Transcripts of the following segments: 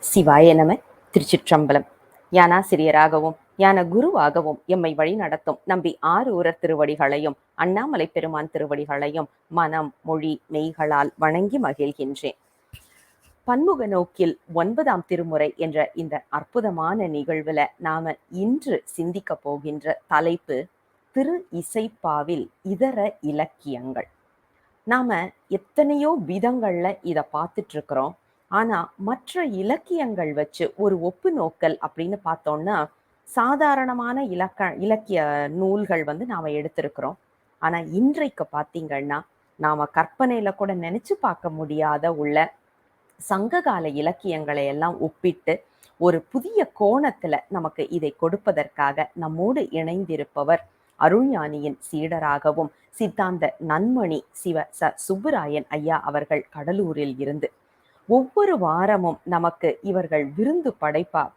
சிவாய நம. திருச்சிற்றம்பலம். ஞானாசிரியராகவும் ஞான குருவாகவும் எம்மை வழி நடத்தும் நம்பி ஆரூரர் திருவடிகளையும் அண்ணாமலை பெருமான் திருவடிகளையும் மனம் மொழி மெய்களால் வணங்கி மகிழ்கின்றேன். பன்முக நோக்கில் 9ஆம் திருமுறை என்ற இந்த அற்புதமான நிகழ்வுல நாம இன்று சிந்திக்க போகின்ற தலைப்பு திரு இசைப்பாவில் இதர இலக்கியங்கள். நாம எத்தனையோ விதங்கள்ல இத பார்த்துட்டு இருக்கிறோம். ஆனா மற்ற இலக்கியங்கள் வச்சு ஒரு ஒப்பு நோக்கல் அப்படின்னு பார்த்தோம்னா, சாதாரணமான இலக்கிய நூல்கள் நாம எடுத்திருக்கிறோம். ஆனா இன்றைக்கு பார்த்தீங்கன்னா, நாம கற்பனையில கூட நினைச்சு பார்க்க முடியாத உள்ள சங்ககால இலக்கியங்களை எல்லாம் ஒப்பிட்டு ஒரு புதிய கோணத்துல நமக்கு இதை கொடுப்பதற்காக நம்மோடு இணைந்திருப்பவர் அருள்ஞானியின் சீடராகவும் சித்தாந்த நன்மணி சுப்புராயன் ஐயா அவர்கள் கடலூரில் இருந்து. ஒவ்வொரு வாரமும் நமக்கு இவர்கள் விருந்து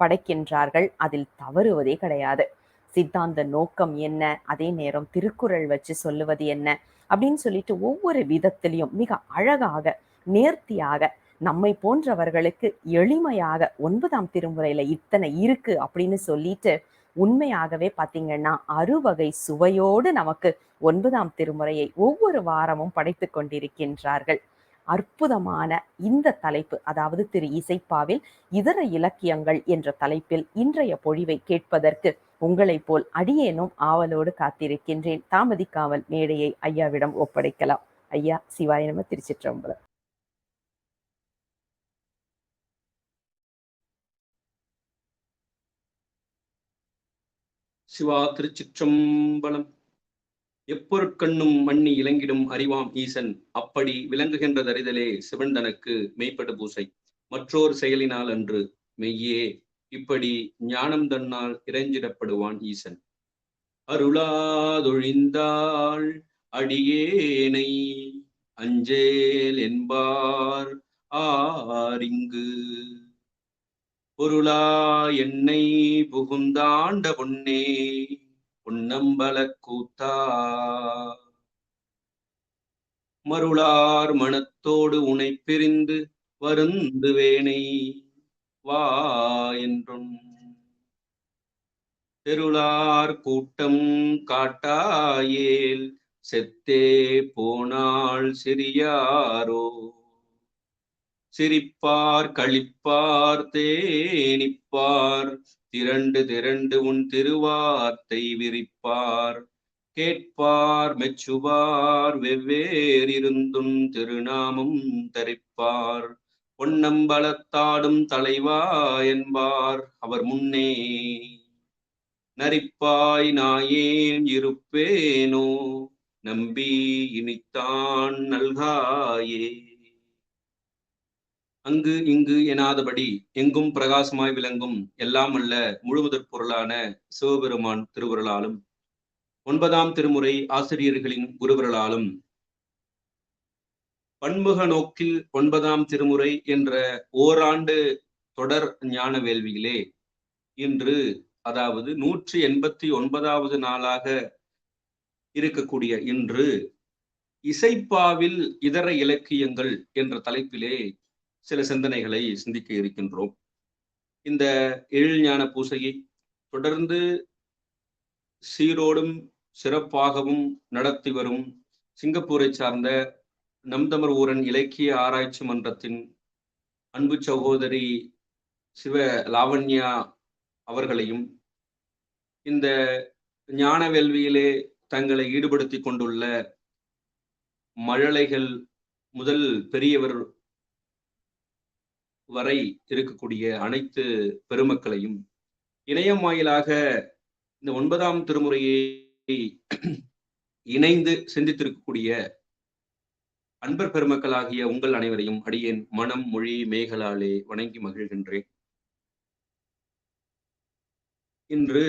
படைக்கின்றார்கள். அதில் தவறுவதே கிடையாது. சித்தாந்த நோக்கம் என்ன, அதே நேரம் திருக்குறள் வச்சு சொல்லுவது என்ன அப்படின்னு சொல்லிட்டு ஒவ்வொரு விதத்திலையும் மிக அழகாக நேர்த்தியாக நம்மை போன்றவர்களுக்கு எளிமையாக 9ஆம் திருமுறையில இத்தனை இருக்கு அப்படின்னு சொல்லிட்டு உண்மையாகவே பார்த்தீங்கன்னா அறுவகை சுவையோடு நமக்கு 9ஆம் திருமுறையை ஒவ்வொரு வாரமும் படைத்து கொண்டிருக்கின்றார்கள். அற்புதமான இந்த தலைப்பு, அதாவது திரு இசைப்பாவில் இதர இலக்கியங்கள் என்ற தலைப்பில் இன்றைய பொழிவை கேட்பதற்கு உங்களைப் போல் அடியேனும் ஆவலோடு காத்திருக்கின்றேன். தாமதிக்காமல் மேடையை ஐயாவிடம் ஒப்படைக்கலாம். ஐயா, சிவாய நம. திருச்சிற்றம்பலம். சிவா திருச்சிற்றம்பலம். எப்பொருட்கண்ணும் மண்ணி இலங்கிடும் அறிவாம் ஈசன் அப்படி விளங்குகின்றதறிதலே சிவன் தனக்கு மெய்ப்படு பூசை மற்றோர் செயலினால் அன்று மெய்யே இப்படி ஞானம் தன்னால் இறைஞ்சிடப்படுவான் ஈசன். அருளாதொழிந்தாள் அடியேனை அஞ்சேல் என்பார் ஆரிங்கு பொருளா என்னை புகுந்தாண்ட பொன்னே பொன்னம்பல கூத்தா மருளார் மனத்தோடு உனை பிரிந்து வருந்துவேனை வா என்றும் தெருளார் கூட்டம் காட்டாயேல் செத்தே போனாள் சிறியாரோ சிரிப்பார் களிப்பார் தேனிப்பார் திரண்டு திரண்டு உன் திருவார்த்தை விரிப்பார் கேட்பார் மெச்சுவார் வெவ்வேறிருந்தும் திருநாமம் தரிப்பார் பொன்னம்பலத்தாடும் தலைவா என்பார் அவர் முன்னே நரிப்பாய் நாயேன் இருப்பேனோ நம்பி இனித்தான் நல்காயே. அங்கு இங்கு எனாதபடி எங்கும் பிரகாசமாய் விளங்கும் எல்லாம் அல்ல முழுமுதற் பொருளான சிவபெருமான் திருவுருளாலும் 9ஆம் திருமுறை ஆசிரியர்களின் குருவருளாலும் பன்முக நோக்கில் 9ஆம் திருமுறை என்ற ஓராண்டு தொடர் ஞான வேள்வியிலே இன்று, அதாவது 189வது நாளாக இருக்கக்கூடிய இன்று, இசைப்பாவில் இதர இலக்கியங்கள் என்ற தலைப்பிலே சில சிந்தனைகளை சிந்திக்க இருக்கின்றோம். இந்த எழில்ஞான பூசையை தொடர்ந்து சீரோடும் சிறப்பாகவும் நடத்தி வரும் சிங்கப்பூரை சார்ந்த நம்தமர் ஊரன் இலக்கிய ஆராய்ச்சி மன்றத்தின் அன்பு சகோதரி சிவ லாவண்யா அவர்களையும், இந்த ஞான வேள்வியிலே தங்களை ஈடுபடுத்தி கொண்டுள்ள மழலைகள் முதல் பெரியவர் வரை இருக்கக்கூடிய அனைத்து பெருமக்களையும், இணையம் வாயிலாக இந்த 9ஆம் திருமுறையை இணைந்து சிந்தித்திருக்கக்கூடிய அன்பர் பெருமக்களாகிய உங்கள் அனைவரையும் அடியேன் மனம் மொழி மேகலாலே வணங்கி மகிழ்கின்றேன். இன்று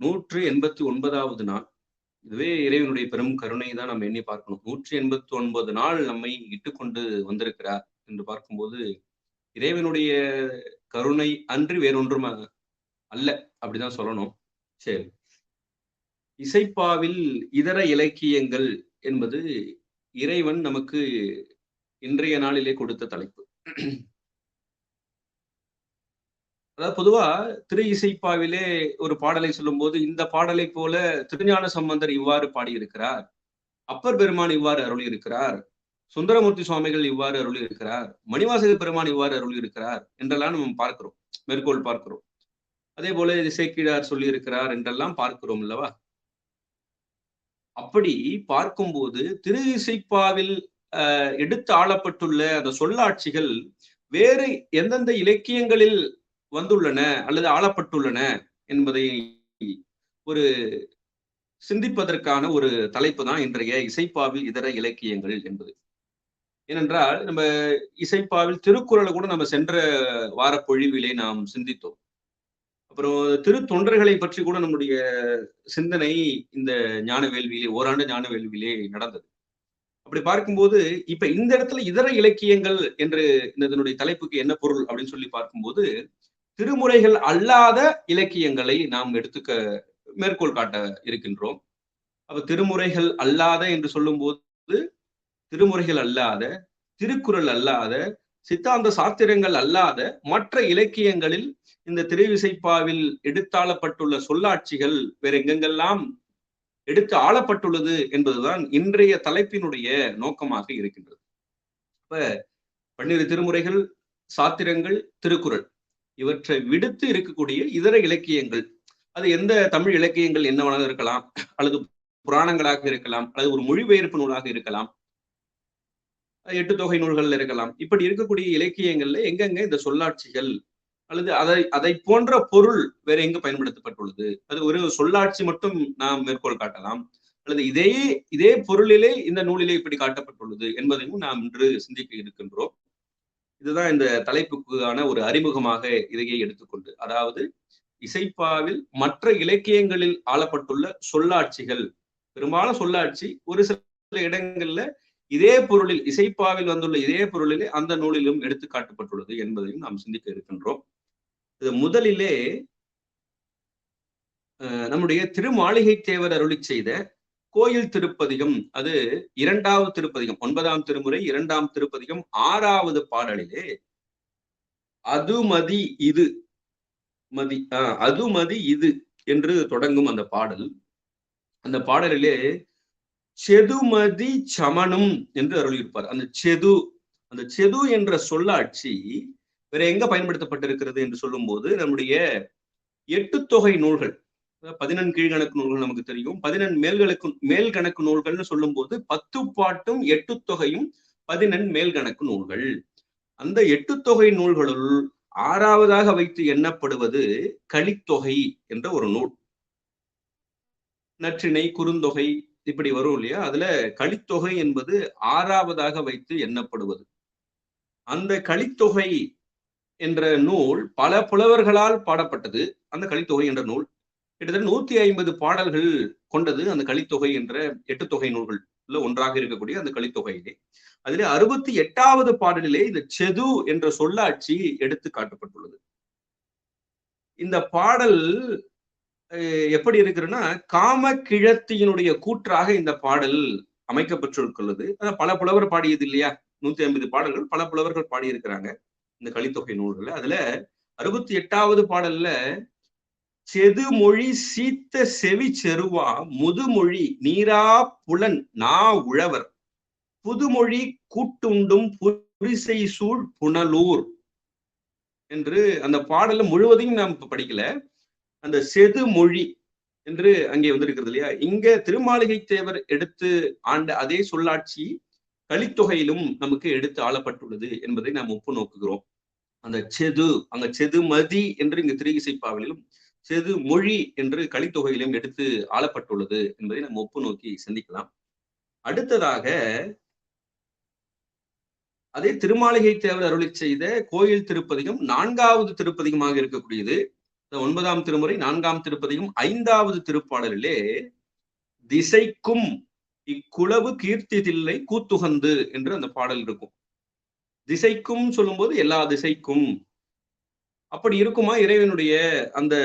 189வது நாள். இதுவே இறைவனுடைய பெரும் கருணை தான் நம்ம எண்ணி பார்க்கணும். 189 நாள் நம்மை இட்டுக்கொண்டு வந்திருக்கிறார் என்று பார்க்கும்போது இறைவனுடைய கருணை அன்றி வேறொன்றும் அல்ல, அப்படிதான் சொல்லணும். சரி, இசைப்பாவில் இதர இலக்கியங்கள் என்பது இறைவன் நமக்கு இன்றைய நாளிலே கொடுத்த தலைப்பு. அதாவது பொதுவா திரு இசைப்பாவிலே ஒரு பாடலை சொல்லும்போது, இந்த பாடலை போல திருஞான சம்பந்தர் இவ்வாறு பாடியிருக்கிறார், அப்பர் பெருமான் இவ்வாறு அருளியிருக்கிறார், சுந்தரமூர்த்தி சுவாமிகள் இவ்வாறு அருளியிருக்கிறார், மணிவாசக பெருமான் இவ்வாறு அருளியிருக்கிறார் என்றெல்லாம் நம்ம பார்க்கிறோம், மேற்கோள் பார்க்கிறோம். அதே போல சேக்கிழார் சொல்லியிருக்கிறார் என்றெல்லாம் பார்க்கிறோம் அல்லவா? அப்படி பார்க்கும்போது திரு இசைப்பாவில் எடுத்து ஆளப்பட்டுள்ள அந்த சொல்லாட்சிகள் வேறு எந்தெந்த இலக்கியங்களில் வந்துள்ளன அல்லது ஆளப்பட்டுள்ளன என்பதை ஒரு சிந்திப்பதற்கான ஒரு தலைப்பு தான் இன்றைய இசைப்பாவில் இதர இலக்கியங்கள் என்பது. ஏனென்றால் நம்ம இசைப்பாவில் திருக்குறளை கூட நம்ம சென்ற வார பொழிவிலே நாம் சிந்தித்தோம். அப்புறம் திருத்தொண்டர்களை பற்றி கூட நம்முடைய சிந்தனை இந்த ஞான வேள்வியிலே ஓராண்டு ஞான வேள்வியிலே நடந்தது. அப்படி பார்க்கும்போது இப்ப இந்த இடத்துல இதர இலக்கியங்கள் என்று இதனுடைய தலைப்புக்கு என்ன பொருள் அப்படின்னு சொல்லி பார்க்கும்போது, திருமுறைகள் அல்லாத இலக்கியங்களை நாம் எடுத்துக்க மேற்கோள் காட்ட இருக்கின்றோம். அப்ப திருமுறைகள் அல்லாத என்று சொல்லும்போது, திருமுறைகள் அல்லாத, திருக்குறள் அல்லாத, சித்தாந்த சாத்திரங்கள் அல்லாத மற்ற இலக்கியங்களில் இந்த திருவிசைப்பாவில் எடுத்தாளப்பட்டுள்ள சொல்லாட்சிகள் வேற எங்கெங்கெல்லாம் எடுத்து ஆளப்பட்டுள்ளது என்பதுதான் இன்றைய தலைப்பினுடைய நோக்கமாக இருக்கின்றது. இப்ப 12 திருமுறைகள், சாத்திரங்கள், திருக்குறள் இவற்றை விடுத்து இருக்கக்கூடிய இதர இலக்கியங்கள், அது எந்த தமிழ் இலக்கியங்கள் என்னவாக இருக்கலாம், அல்லது புராணங்களாக இருக்கலாம், அல்லது ஒரு மொழிபெயர்ப்பு நூலாக இருக்கலாம், 8 தொகை நூல்கள் இருக்கலாம். இப்படி இருக்கக்கூடிய இலக்கியங்கள்ல எங்கெங்க இந்த சொல்லாட்சிகள் அல்லது அதை போன்ற பொருள் வேற எங்கு பயன்படுத்தப்பட்டுள்ளது, அது ஒரு சொல்லாட்சி மட்டும் நாம் மேற்கோள் காட்டலாம், அல்லது இதே பொருளிலே இந்த நூலிலே இப்படி காட்டப்பட்டுள்ளது என்பதையும் நாம் இன்று சிந்திக்க இருக்கின்றோம். இதுதான் இந்த தலைப்புக்கான ஒரு அறிமுகமாக இதையே எடுத்துக்கொண்டு, அதாவது இசைப்பாவில் மற்ற இலக்கியங்களில் ஆளப்பட்டுள்ள சொல்லாட்சிகள், பெரும்பாலும் சொல்லாட்சி ஒரு சில இடங்கள்ல இதே பொருளில் இசைப்பாவில் வந்துள்ள இதே பொருளிலே அந்த நூலிலும் எடுத்து காட்டப்பட்டுள்ளது என்பதையும் நாம் சிந்திக்க இருக்கின்றோம். இது முதலிலே நம்முடைய திருமாளிகை தேவர் அருளி செய்த கோயில் திருப்பதிகம், அது 2வது திருப்பதிகம், 9ஆம் திருமுறை 2ஆம் திருப்பதிகம் 6வது பாடலிலே அதுமதி இது மதி அதுமதி இது என்று தொடங்கும் அந்த பாடல். அந்த பாடலிலே செதுமதி சமனும் என்று அருளியிருப்பார். அந்த செது என்ற சொல்லாட்சி வேற எங்க பயன்படுத்தப்பட்டிருக்கிறது என்று சொல்லும்போது, நம்முடைய 8 தொகை நூல்கள், 14 கீழ்கணக்கு நூல்கள் நமக்கு தெரியும், 14 மேல்கணக்கு நூல்கள்னு சொல்லும் போது 10 பாட்டும் 8 தொகையும் 14 மேல்கணக்கு நூல்கள். அந்த 8 தொகை நூல்களுள் 6வதாக வைத்து எண்ணப்படுவது கலித்தொகை என்ற ஒரு நூல். நற்றிணை, குறுந்தொகை இப்படி வரும் இல்லையா, அதுல கலித்தொகை என்பது 6வதாக வைத்து எண்ணப்படுவது. அந்த கலித்தொகை என்ற நூல் பல புலவர்களால் பாடப்பட்டது. அந்த கலித்தொகை என்ற நூல் கிட்டத்தட்ட 150 பாடல்கள் கொண்டது. அந்த கலித்தொகை என்ற 8 தொகை நூல்கள் ஒன்றாக இருக்கக்கூடிய அந்த கலித்தொகையிலே, அதிலே 68வது பாடலிலே இந்த செது என்ற சொல்லாட்சி எடுத்து காட்டப்பட்டுள்ளது. இந்த பாடல் எப்படி இருக்குன்னா, காம கிழத்தியினுடைய கூற்றாக இந்த பாடல் அமைக்கப்பட்டிருக்கிறது. பல புலவர் பாடியது இல்லையா, 150 பாடல்கள் பல புலவர்கள் பாடியிருக்கிறாங்க இந்த கலித்தொகை நூல்கள். அதுல 68வது பாடல்ல செதுமொழி சீத்த செவி செருவா முதுமொழி நீரா புலன் நா உழவர் புதுமொழி கூட்டுண்டும் புரிசை சூழ் புனலூர் என்று அந்த பாடல முழுவதையும் நாம் படிக்கல. அந்த செது மொழி என்று அங்கே வந்திருக்கிறது இல்லையா, இங்க திருமாளிகை தேவர் எடுத்து ஆண்ட அதே சொல்லாட்சி கலித்தொகையிலும் நமக்கு எடுத்து ஆளப்பட்டுள்ளது என்பதை நாம் ஒப்பு நோக்குகிறோம். அந்த அங்க செதுமதி என்று இங்கு திரு இசைப்பாவிலும், செது மொழி என்று கலித்தொகையிலும் எடுத்து ஆளப்பட்டுள்ளது என்பதை நாம் ஒப்பு நோக்கி சிந்திக்கலாம். அடுத்ததாக அதே திருமாளிகை தேவர் அருளி செய்த கோயில் திருப்பதிகம் 4வது திருப்பதிகமாக இருக்கக்கூடியது. 9ஆம் திருமுறை 4ஆம் திருப்பதிகம் 5வது திருப்பாடலிலே திசைக்கும் இக்குளவு கீர்த்தி தில்லை கூத்துகந்து என்று அந்த பாடல் இருக்கும். திசைக்கும் சொல்லும்போது எல்லா திசைக்கும். அப்படி இருக்குமா இறைவனுடைய அந்த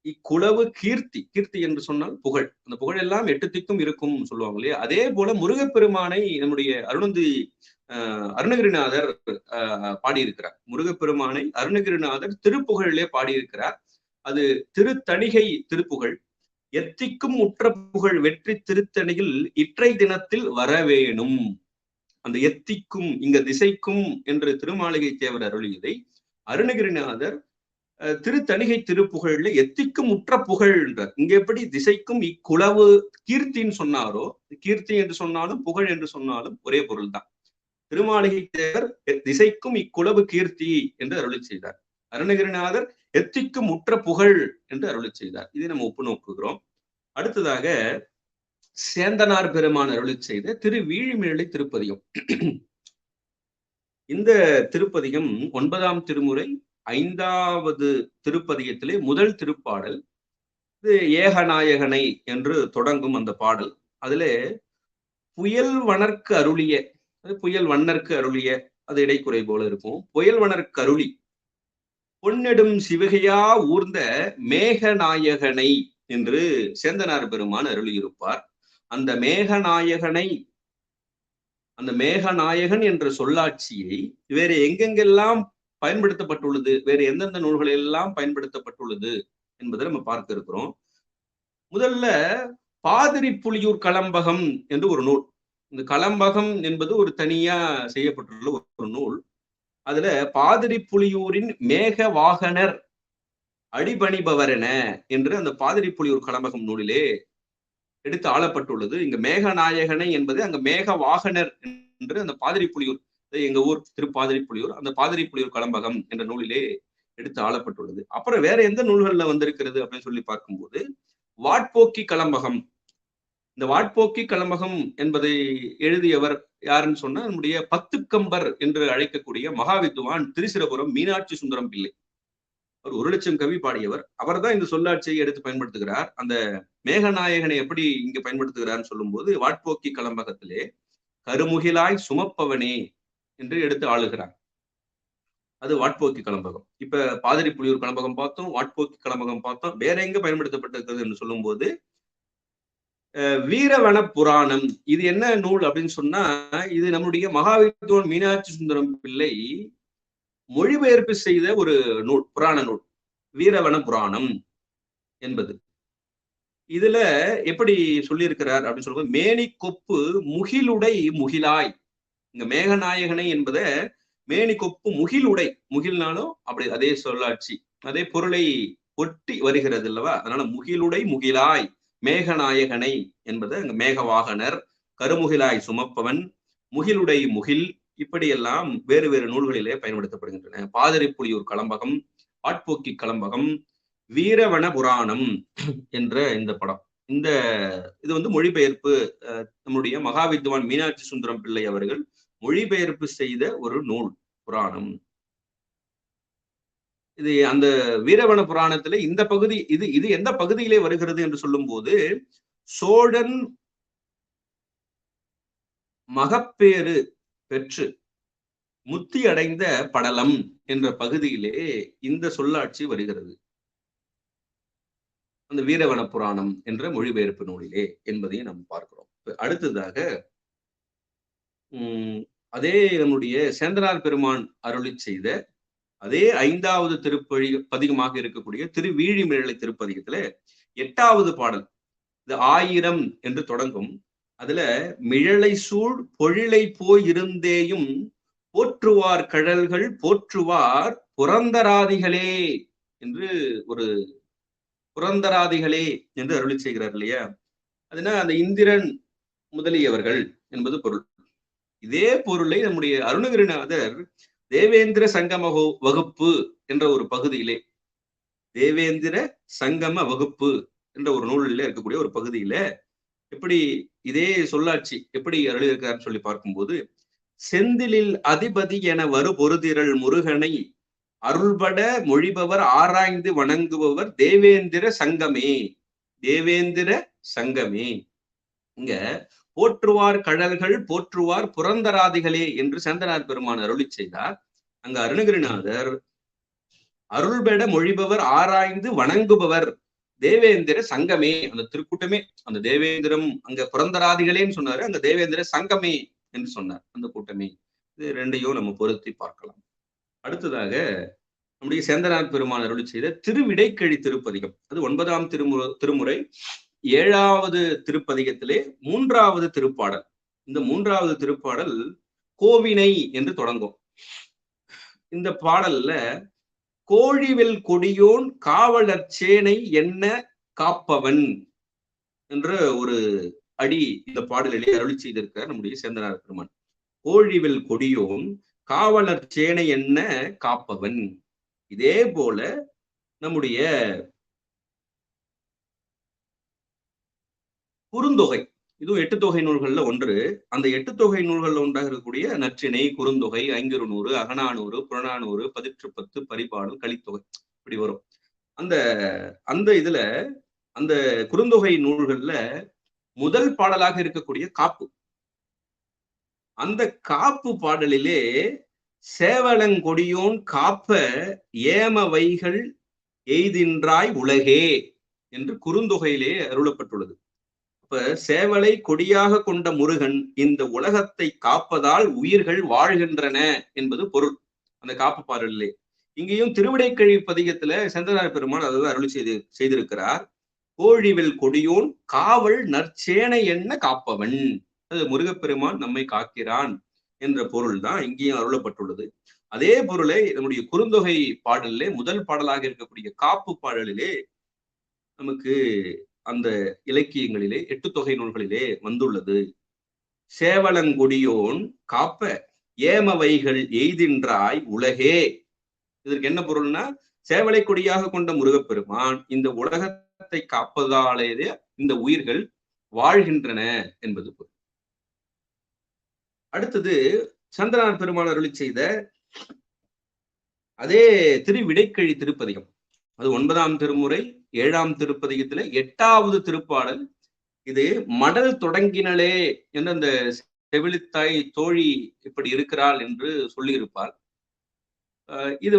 இக்குளவு கீர்த்தி என்று சொன்னால் புகழ், அந்த புகழ் எல்லாம் 8 திக்கும் இருக்கும் சொல்லுவாங்க இல்லையா. அதே போல முருகப்பெருமானை நம்முடைய அருணந்தி அருணகிரிநாதர் பாடியிருக்கிறார். முருகப்பெருமானை அருணகிரிநாதர் திருப்புகழிலே பாடியிருக்கிறார். அது திருத்தணிகை திருப்புகழ். எத்திக்கும் உற்ற புகழ் வெற்றி திருத்தணியில் இற்றை தினத்தில் வரவேணும். அந்த எத்திக்கும் இங்க திசைக்கும் என்று திருமாளிகை தேவர் அருளியதை அருணகிரிநாதர் திருத்தணிகை திருப்புகழ்ல எத்திக்கும் உற்ற புகழ் என்றார். இங்க எப்படி திசைக்கும் இக்குளவு கீர்த்தின்னு சொன்னாரோ, கீர்த்தி என்று சொன்னாலும் புகழ் என்று சொன்னாலும் ஒரே பொருள் தான். திருமாளிகை தேவர் திசைக்கும் இக்குளவு கீர்த்தி என்று அருளி செய்தார். அருணகிரிநாதர் எத்திக்கும் உற்ற புகழ் என்று அருளி செய்தார். இதை நம்ம ஒப்பு நோக்குகிறோம். அடுத்ததாக சேந்தனார் பெருமான் அருளி செய்த திரு வீழிமிழலை திருப்பதிகம். இந்த திருப்பதிகம் 9ஆம் திருமுறை 5வது திருப்பதிகத்திலே முதல் திருப்பாடல். இது ஏகநாயகனை என்று தொடங்கும் அந்த பாடல். அதுல புயல் வனர்க்கு அருளிய, புயல் வண்ணர்க்கு அருளிய, அது இடைக்குறை போல இருக்கும். புயல் வனர்க்கு அருளி பொன்னெடும் சிவகையா ஊர்ந்த மேகநாயகனை என்று சேந்தனார் பெருமான் அருளியிருப்பார். அந்த மேகநாயகனை, அந்த மேகநாயகன் என்ற சொல்லாட்சியை வேறு எங்கெங்கெல்லாம் பயன்படுத்தப்பட்டுள்ளது, வேறு எந்தெந்த நூல்களில் எல்லாம் பயன்படுத்தப்பட்டுள்ளது என்பதை நம்ம பார்க்க இருக்கிறோம். முதல்ல பாதிரி புலியூர் களம்பகம் என்று ஒரு நூல். இந்த களம்பகம் என்பது ஒரு தனியா செய்யப்பட்டுள்ள ஒரு நூல். அதுல பாதிரி புலியூரின் மேக வாகனர் அடிபணிபவரென என்று அந்த பாதிரி புலியூர் களம்பகம் நூலிலே எடுத்து ஆளப்பட்டுள்ளது. இங்க மேகநாயகனை என்பது அங்க மேக வாகனர் என்று அந்த பாதிரி புலியூர், எங்க ஊர் திருப்பாதிரி புலியூர், அந்த பாதிரி புலியூர் களம்பகம் என்ற நூலிலே எடுத்து ஆளப்பட்டுள்ளது. அப்புறம் வேற எந்த நூல்கள்ல வந்திருக்கிறது அப்படின்னு சொல்லி பார்க்கும்போது வாட்போக்கி களம்பகம். இந்த வாட்போக்கி களம்பகம் என்பதை எழுதியவர் யாருன்னு சொன்னா நம்முடைய பத்துக்கம்பர் என்று அழைக்கக்கூடிய மகாவித்வான் திருச்சிரபுரம் மீனாட்சி சுந்தரம் பிள்ளை. அவர் 1,00,000 கவி பாடியவர். அவர் தான் இந்த சொல்லாட்சியை எடுத்து பயன்படுத்துகிறார். அந்த மேகநாயகனை எப்படி இங்க பயன்படுத்துகிறார்னு சொல்லும் போது வாட்போக்கி களம்பகத்திலே கருமுகிலாய் சுமப்பவனே என்று எடுத்து ஆளுகிறார். அது வாட்போக்கி களம்பகம். இப்ப பாதிரி புலியூர் களம்பகம் பார்த்தோம், வாட்போக்கி களம்பகம் பார்த்தோம். வேற எங்க பயன்படுத்தப்பட்டிருக்கிறது என்று சொல்லும் போது வீரவன புராணம். இது என்ன நூல் அப்படின்னு சொன்னா, இது நம்முடைய மகாவித்வான் மீனாட்சி சுந்தரம் பிள்ளை மொழிபெயர்ப்பு செய்த ஒரு நூல், புராண நூல், வீரவன புராணம் என்பது. இதுல எப்படி சொல்லியிருக்கிறார் அப்படின்னு சொல்லும்போது மேனி கொப்பு முகிலுடை முகிலாய். இங்க மேகநாயகனை என்பத மேனி கொப்பு முகிலுடை, முகில்னாலும் அப்படி அதே சொல்லாட்சி, அதே பொருளை ஒட்டி வருகிறது அல்லவா? அதனால முகிலுடை முகிலாய் மேகநாயகனை என்பது அங்க மேகவாகனர், கருமுகிலாய் சுமப்பவன், முகிலுடை முகில், இப்படியெல்லாம் வேறு வேறு நூல்களிலே பயன்படுத்தப்படுகின்றன. பாதிரி புலியூர் களம்பகம், வாட்போக்கி களம்பகம், வீரவன புராணம் என்ற இந்த படம். இது வந்து மொழிபெயர்ப்பு நம்முடைய மகாவித்வான் மீனாட்சி சுந்தரம் பிள்ளை அவர்கள் மொழிபெயர்ப்பு செய்த ஒரு நூல், புராணம். இது அந்த வீரவன புராணத்துல இந்த பகுதி, இது எந்த பகுதியிலே வருகிறது என்று சொல்லும் போது சோழன் மகப்பேறு பெற்று முத்தி அடைந்த படலம் என்ற பகுதியிலே இந்த சொல்லாட்சி வருகிறது, அந்த வீரவன புராணம் என்ற மொழிபெயர்ப்பு நூலிலே என்பதை நாம் பார்க்கிறோம். அடுத்ததாக அதே நம்முடைய சேந்தனார் பெருமான் அருளி செய்த அதே 5வது திருப்பதிகமாக இருக்கக்கூடிய திரு வீழிமிழலை திருப்பதிகத்துல 8வது பாடல், இது 1000 என்று தொடங்கும். அதுல மிழலை சூழ் பொழிலை போயிருந்தேயும் போற்றுவார் கழல்கள் போற்றுவார் புரந்தராதிகளே என்று ஒரு புரந்தராதிகளே என்று அருளி செய்கிறார் இல்லையா? அதுனா அந்த இந்திரன் முதலியவர்கள் என்பது பொருள். இதே பொருளை நம்முடைய அருணகிரிநாதர் தேவேந்திர சங்கம வகுப்பு என்ற ஒரு பகுதியிலே, தேவேந்திர சங்கம வகுப்பு என்ற ஒரு நூலில் இருக்கக்கூடிய ஒரு பகுதியில எப்படி இதே சொல்லாட்சி எப்படி அருளியிருக்காருன்னு சொல்லி பார்க்கும்போது செந்திலில் அதிபதி என வரு பொருதிரள் முருகனை அருள்பட மொழிபவர் ஆராய்ந்து வணங்குபவர் தேவேந்திர சங்கமே, தேவேந்திர சங்கமே. இங்க போற்றுவார் கழல்கள் போற்றுவார் புரந்தராதிகளே என்று சேந்தனார் பெருமான் அருளி செய்தார். அங்க அருணகிரிநாதர் அருள்பட மொழிபவர் ஆராய்ந்து வணங்குபவர் தேவேந்திர சங்கமே, அந்த திருக்கூட்டமே, அந்த தேவேந்திரம் அங்க புரந்தராதிகளேன்னு சொன்னாரு, அங்க தேவேந்திர சங்கமே என்று சொன்னார், அந்த கூட்டமே இது ரெண்டையும் நம்ம பொருத்தி பார்க்கலாம். அடுத்ததாக நம்முடைய சேந்தனார் பெருமான் அருளி செய்த திருவிடைக்கழி திருப்பதிகம், அது 9ஆம் திருமுறை 7வது திருப்பதிகத்திலே 3வது திருப்பாடல். இந்த 3வது திருப்பாடல் கோவினை என்று தொடங்கும். இந்த பாடல்ல கோழிவெல் கொடியோன் காவலர் சேனை என்ன காப்பவன் என்ற ஒரு அடி இந்த பாடலிலே அருளி செய்திருக்கிறார் நம்முடைய சேந்தனார் பெருமான். கோழிவெல் கொடியோன் காவலர் சேனை என்ன காப்பவன். இதே போல நம்முடைய குறுந்தொகை, இதுவும் 8 தொகை நூல்கள்ல ஒன்று. அந்த 8 தொகை நூல்கள்ல உண்டாக இருக்கக்கூடிய நற்றிணை, குறுந்தொகை, ஐங்குறுநூறு, அகநானூறு, புறநானூறு, 10 பரிபாடல், கலித்தொகை இப்படி வரும். அந்த அந்த இதுல அந்த குறுந்தொகை நூல்கள்ல முதல் பாடலாக இருக்கக்கூடிய காப்பு, அந்த காப்பு பாடலிலே சேவலங்கொடியோன் காப்ப ஏம வைகள் எய்தின்றாய் உலகே என்று குறுந்தொகையிலே அருளப்பட்டுள்ளது. அப்ப சேவலை கொடியாக கொண்ட முருகன் இந்த உலகத்தை காப்பதால் உயிர்கள் வாழ்கின்றன என்பது பொருள் அந்த காப்பு பாடலிலே. இங்கேயும் திருவிடைக்கழி பதிகத்துல சேந்தனார் பெருமான் அதாவது அருளி செய்திருக்கிறார். கோழிவெல் கொடியோன் காவல் நற்சேனை என்ன காப்பவன், அது முருகப்பெருமான் நம்மை காக்கிறான் என்ற பொருள் தான் இங்கேயும் அருளப்பட்டுள்ளது. அதே பொருளை நம்முடைய குறுந்தொகை பாடலிலே முதல் பாடலாக இருக்கக்கூடிய காப்பு பாடலிலே நமக்கு அந்த இலக்கியங்களிலே 8 தொகை நூல்களிலே வந்துள்ளது. சேவலங்கொடியோன் காப்ப ஏமவைகள் எய்தின்றாய் உலகே. இதற்கு என்ன பொருள்னா, சேவலை கொடியாக கொண்ட முருகப்பெருமான் இந்த உலகத்தை காப்பதாலே இந்த உயிர்கள் வாழ்கின்றன என்பது பொருள். அடுத்தது சேந்தனார் பெருமான் அருளி செய்த அதே திருவிடைக்கழி திருப்பதிகம், அது 9ஆம் திருமுறை 7ஆம் திருப்பதிகத்துல 8வது திருப்பாடல். இது மடல் தொடங்கினளே என்று அந்த செவிலித்தாய் தோழி இப்படி இருக்கிறாள் என்று சொல்லி இருப்பாள். இது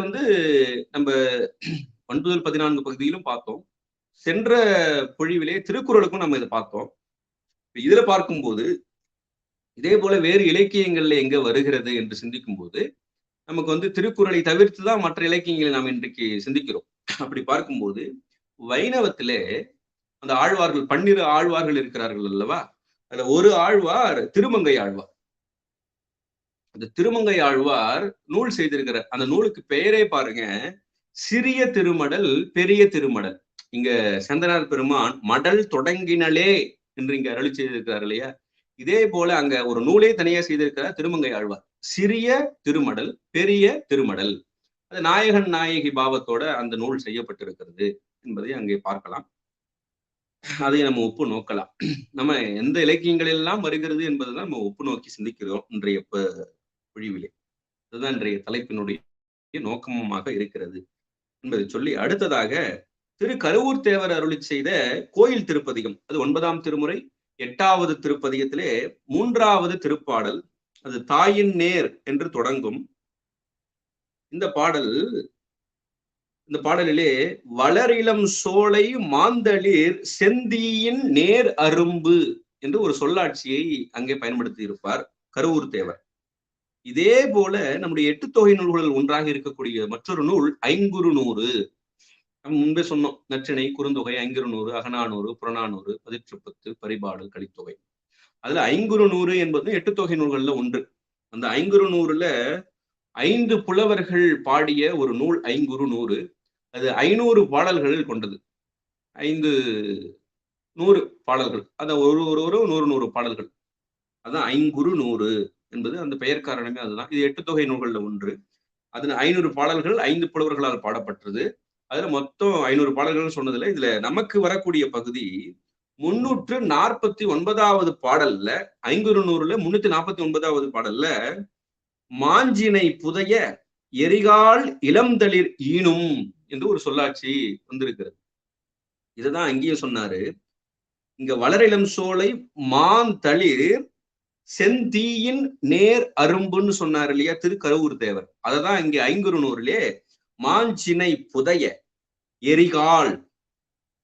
நம்ம 9 14 பகுதியிலும் பார்த்தோம். சென்ற பொழிவிலே திருக்குறளுக்கும் நம்ம இதை பார்த்தோம். இதுல பார்க்கும்போது இதே போல வேறு இலக்கியங்கள்ல எங்க வருகிறது என்று சிந்திக்கும் போது நமக்கு திருக்குறளை தவிர்த்துதான் மற்ற இலக்கியங்களை நாம் இன்றைக்கு சிந்திக்கிறோம். அப்படி பார்க்கும்போது வைணவத்திலே அந்த ஆழ்வார்கள் 12 ஆழ்வார்கள் இருக்கிறார்கள் அல்லவா, அதுல ஒரு ஆழ்வார் திருமங்கை ஆழ்வார். அந்த திருமங்கை ஆழ்வார் நூல் செய்திருக்கிற அந்த நூலுக்கு பெயரே பாருங்க, சிறிய திருமடல் பெரிய திருமடல். இங்க சேந்தனார் பெருமான் மடல் தொடங்கினளே என்று இங்க அருளி செய்திருக்கிறார் இல்லையா, இதே போல அங்க ஒரு நூலே தனியா செய்திருக்கிறார் திருமங்கை ஆழ்வார். சிறிய திருமடல் பெரிய திருமடல், அது நாயகன் நாயகி பாவத்தோட அந்த நூல் செய்யப்பட்டிருக்கிறது என்பதை அங்கே பார்க்கலாம். அதை நம்ம ஒப்பு நோக்கலாம். நம்ம எந்த இலக்கியங்கள் எல்லாம் வருகிறது என்பதுதான் நம்ம ஒப்பு நோக்கி சிந்திக்கிறோம் இன்றைய பொழிவிலே. அதுதான் இன்றைய தலைப்பினுடைய நோக்கமாக இருக்கிறது என்பதை சொல்லி, அடுத்ததாக திரு கருவூர் தேவர் அருளி செய்த கோயில் திருப்பதிகம், அது 9ஆம் திருமுறை 8வது திருப்பதிகத்திலே 3வது திருப்பாடல். அது தாயின் நேர் என்று தொடங்கும். இந்த பாடலிலே வளரிளம் சோலை மாந்தளிர் செந்தீயின் நேர் அரும்பு என்று ஒரு சொல்லாட்சியை அங்கே பயன்படுத்தி இருப்பார் கருவூர் தேவர். இதே போல நம்முடைய 8 தொகை நூல்களில் ஒன்றாக இருக்கக்கூடிய மற்றொரு நூல் ஐங்குறுநூறு. நம்ம முன்பே சொன்னோம், நற்றிணை, குறுந்தொகை, ஐங்குறுநூறு, அகநானூறு, புறநானூறு, 10 பரிபாடல், கலித்தொகை. அதுல ஐங்குறுநூறு என்பது 8 தொகை நூல்கள்ல ஒன்று. அந்த ஐங்குறுநூறுல 5 புலவர்கள் பாடிய ஒரு நூல் ஐங்குறுநூறு. அது 500 பாடல்கள் கொண்டது. 500 பாடல்கள், அத ஒரு 100 பாடல்கள். அதான் ஐங்குறுநூறு என்பது அந்த பெயர் காரணமே அதுதான். இது 8 தொகை நூல்கள்ல ஒன்று. அதுல 500 பாடல்கள் 5 புலவர்களால் பாடப்பட்டது. அதுல மொத்தம் 500 பாடல்கள் சொன்னதுல இதுல நமக்கு வரக்கூடிய பகுதி 349வது பாடல்ல, ஐங்குறுநூறுல 349வது பாடல்ல மாஞ்சினை புதைய எரிகால் இளம்தளிர் ஈனும் என்று ஒரு சொல்லாட்சி வந்திருக்கிறது. இதுதான் அங்கேயும் சொன்னாரு. இங்க வளரிளம் சோலை மாந்தளிர் செந்தீயின் நேர் அரும்புன்னு சொன்னார் இல்லையா திரு கருவூர் தேவர். அததான் இங்க ஐங்குறுநூறிலே மாஞ்சினை புதைய எரிகால்,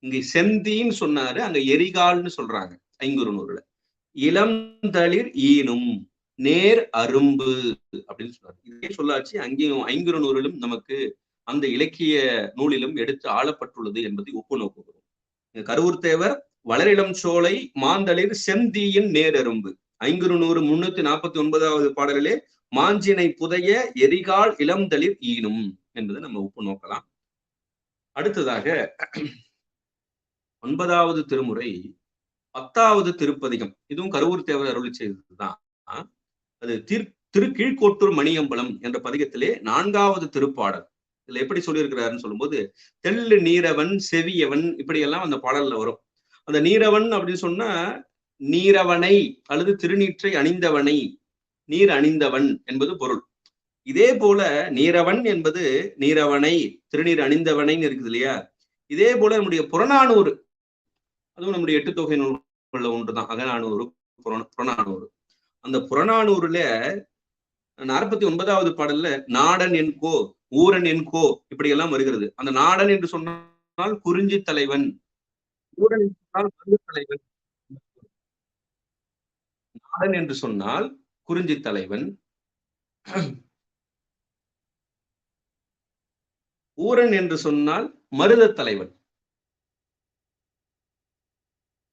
இங்க செந்தீன்னு சொன்னாரு, அங்க எரிகால்னு சொல்றாங்க ஐங்குறுநூறுல. இளம்தளிர் ஈனும், நேர் அரும்பு அப்படின்னு சொல்றாரு. இதே சொல்லாட்சி அங்கேயும் ஐங்குறுநூறிலும் நமக்கு அந்த இலக்கிய நூலிலும் எடுத்து ஆளப்பட்டுள்ளது என்பதை ஒப்பு நோக்குகிறோம். கருவூர் தேவர் வளரிளம் சோலை மாந்தளிர் செந்தீயின் நேரரும்பு 500 349வது பாடலிலே மாஞ்சினை புதைய எரிகால் இளம்தளிர் ஈனும் என்பதை நம்ம ஒப்பு நோக்கலாம். அடுத்ததாக 9வது திருமுறை 10வது திருப்பதிகம், இதுவும் கருவூர் தேவர் அருளி செய்ததுதான். அது திரு கீழ்கோட்டூர் மணியம்பலம் என்ற பதிகத்திலே 4வது திருப்பாடல். இதுல எப்படி சொல்லியிருக்கிறாருன்னு சொல்லும்போது, தெள்ளு நீரவன் செவியவன் இப்படி எல்லாம் அந்த பாடல்ல வரும். அந்த நீரவன் அப்படின்னு சொன்னா நீரவனை அல்லது திருநீற்றை அணிந்தவனை, நீர் அணிந்தவன் என்பது பொருள். இதே போல நீரவன் என்பது நீரவனை, திருநீர் அணிந்தவனை இருக்குது இல்லையா? இதே போல நம்முடைய புறநானூறு, அதுவும் நம்முடைய 8 தொகை நூல்கள்ல ஒன்றுதான் அகநானூறு, புறநானூறு. அந்த புறநானூறுல 49வது பாடல்ல நாடன் என்கோ ஊரன் என்கோ இப்படி எல்லாம் வருகிறது. அந்த நாடன் என்று சொன்னால் குறிஞ்சி தலைவன், ஊரன் என்று சொன்னால் மருது தலைவன், நாடன் என்று சொன்னால் குறிஞ்சி தலைவன், ஊரன் என்று சொன்னால் மருத தலைவன்.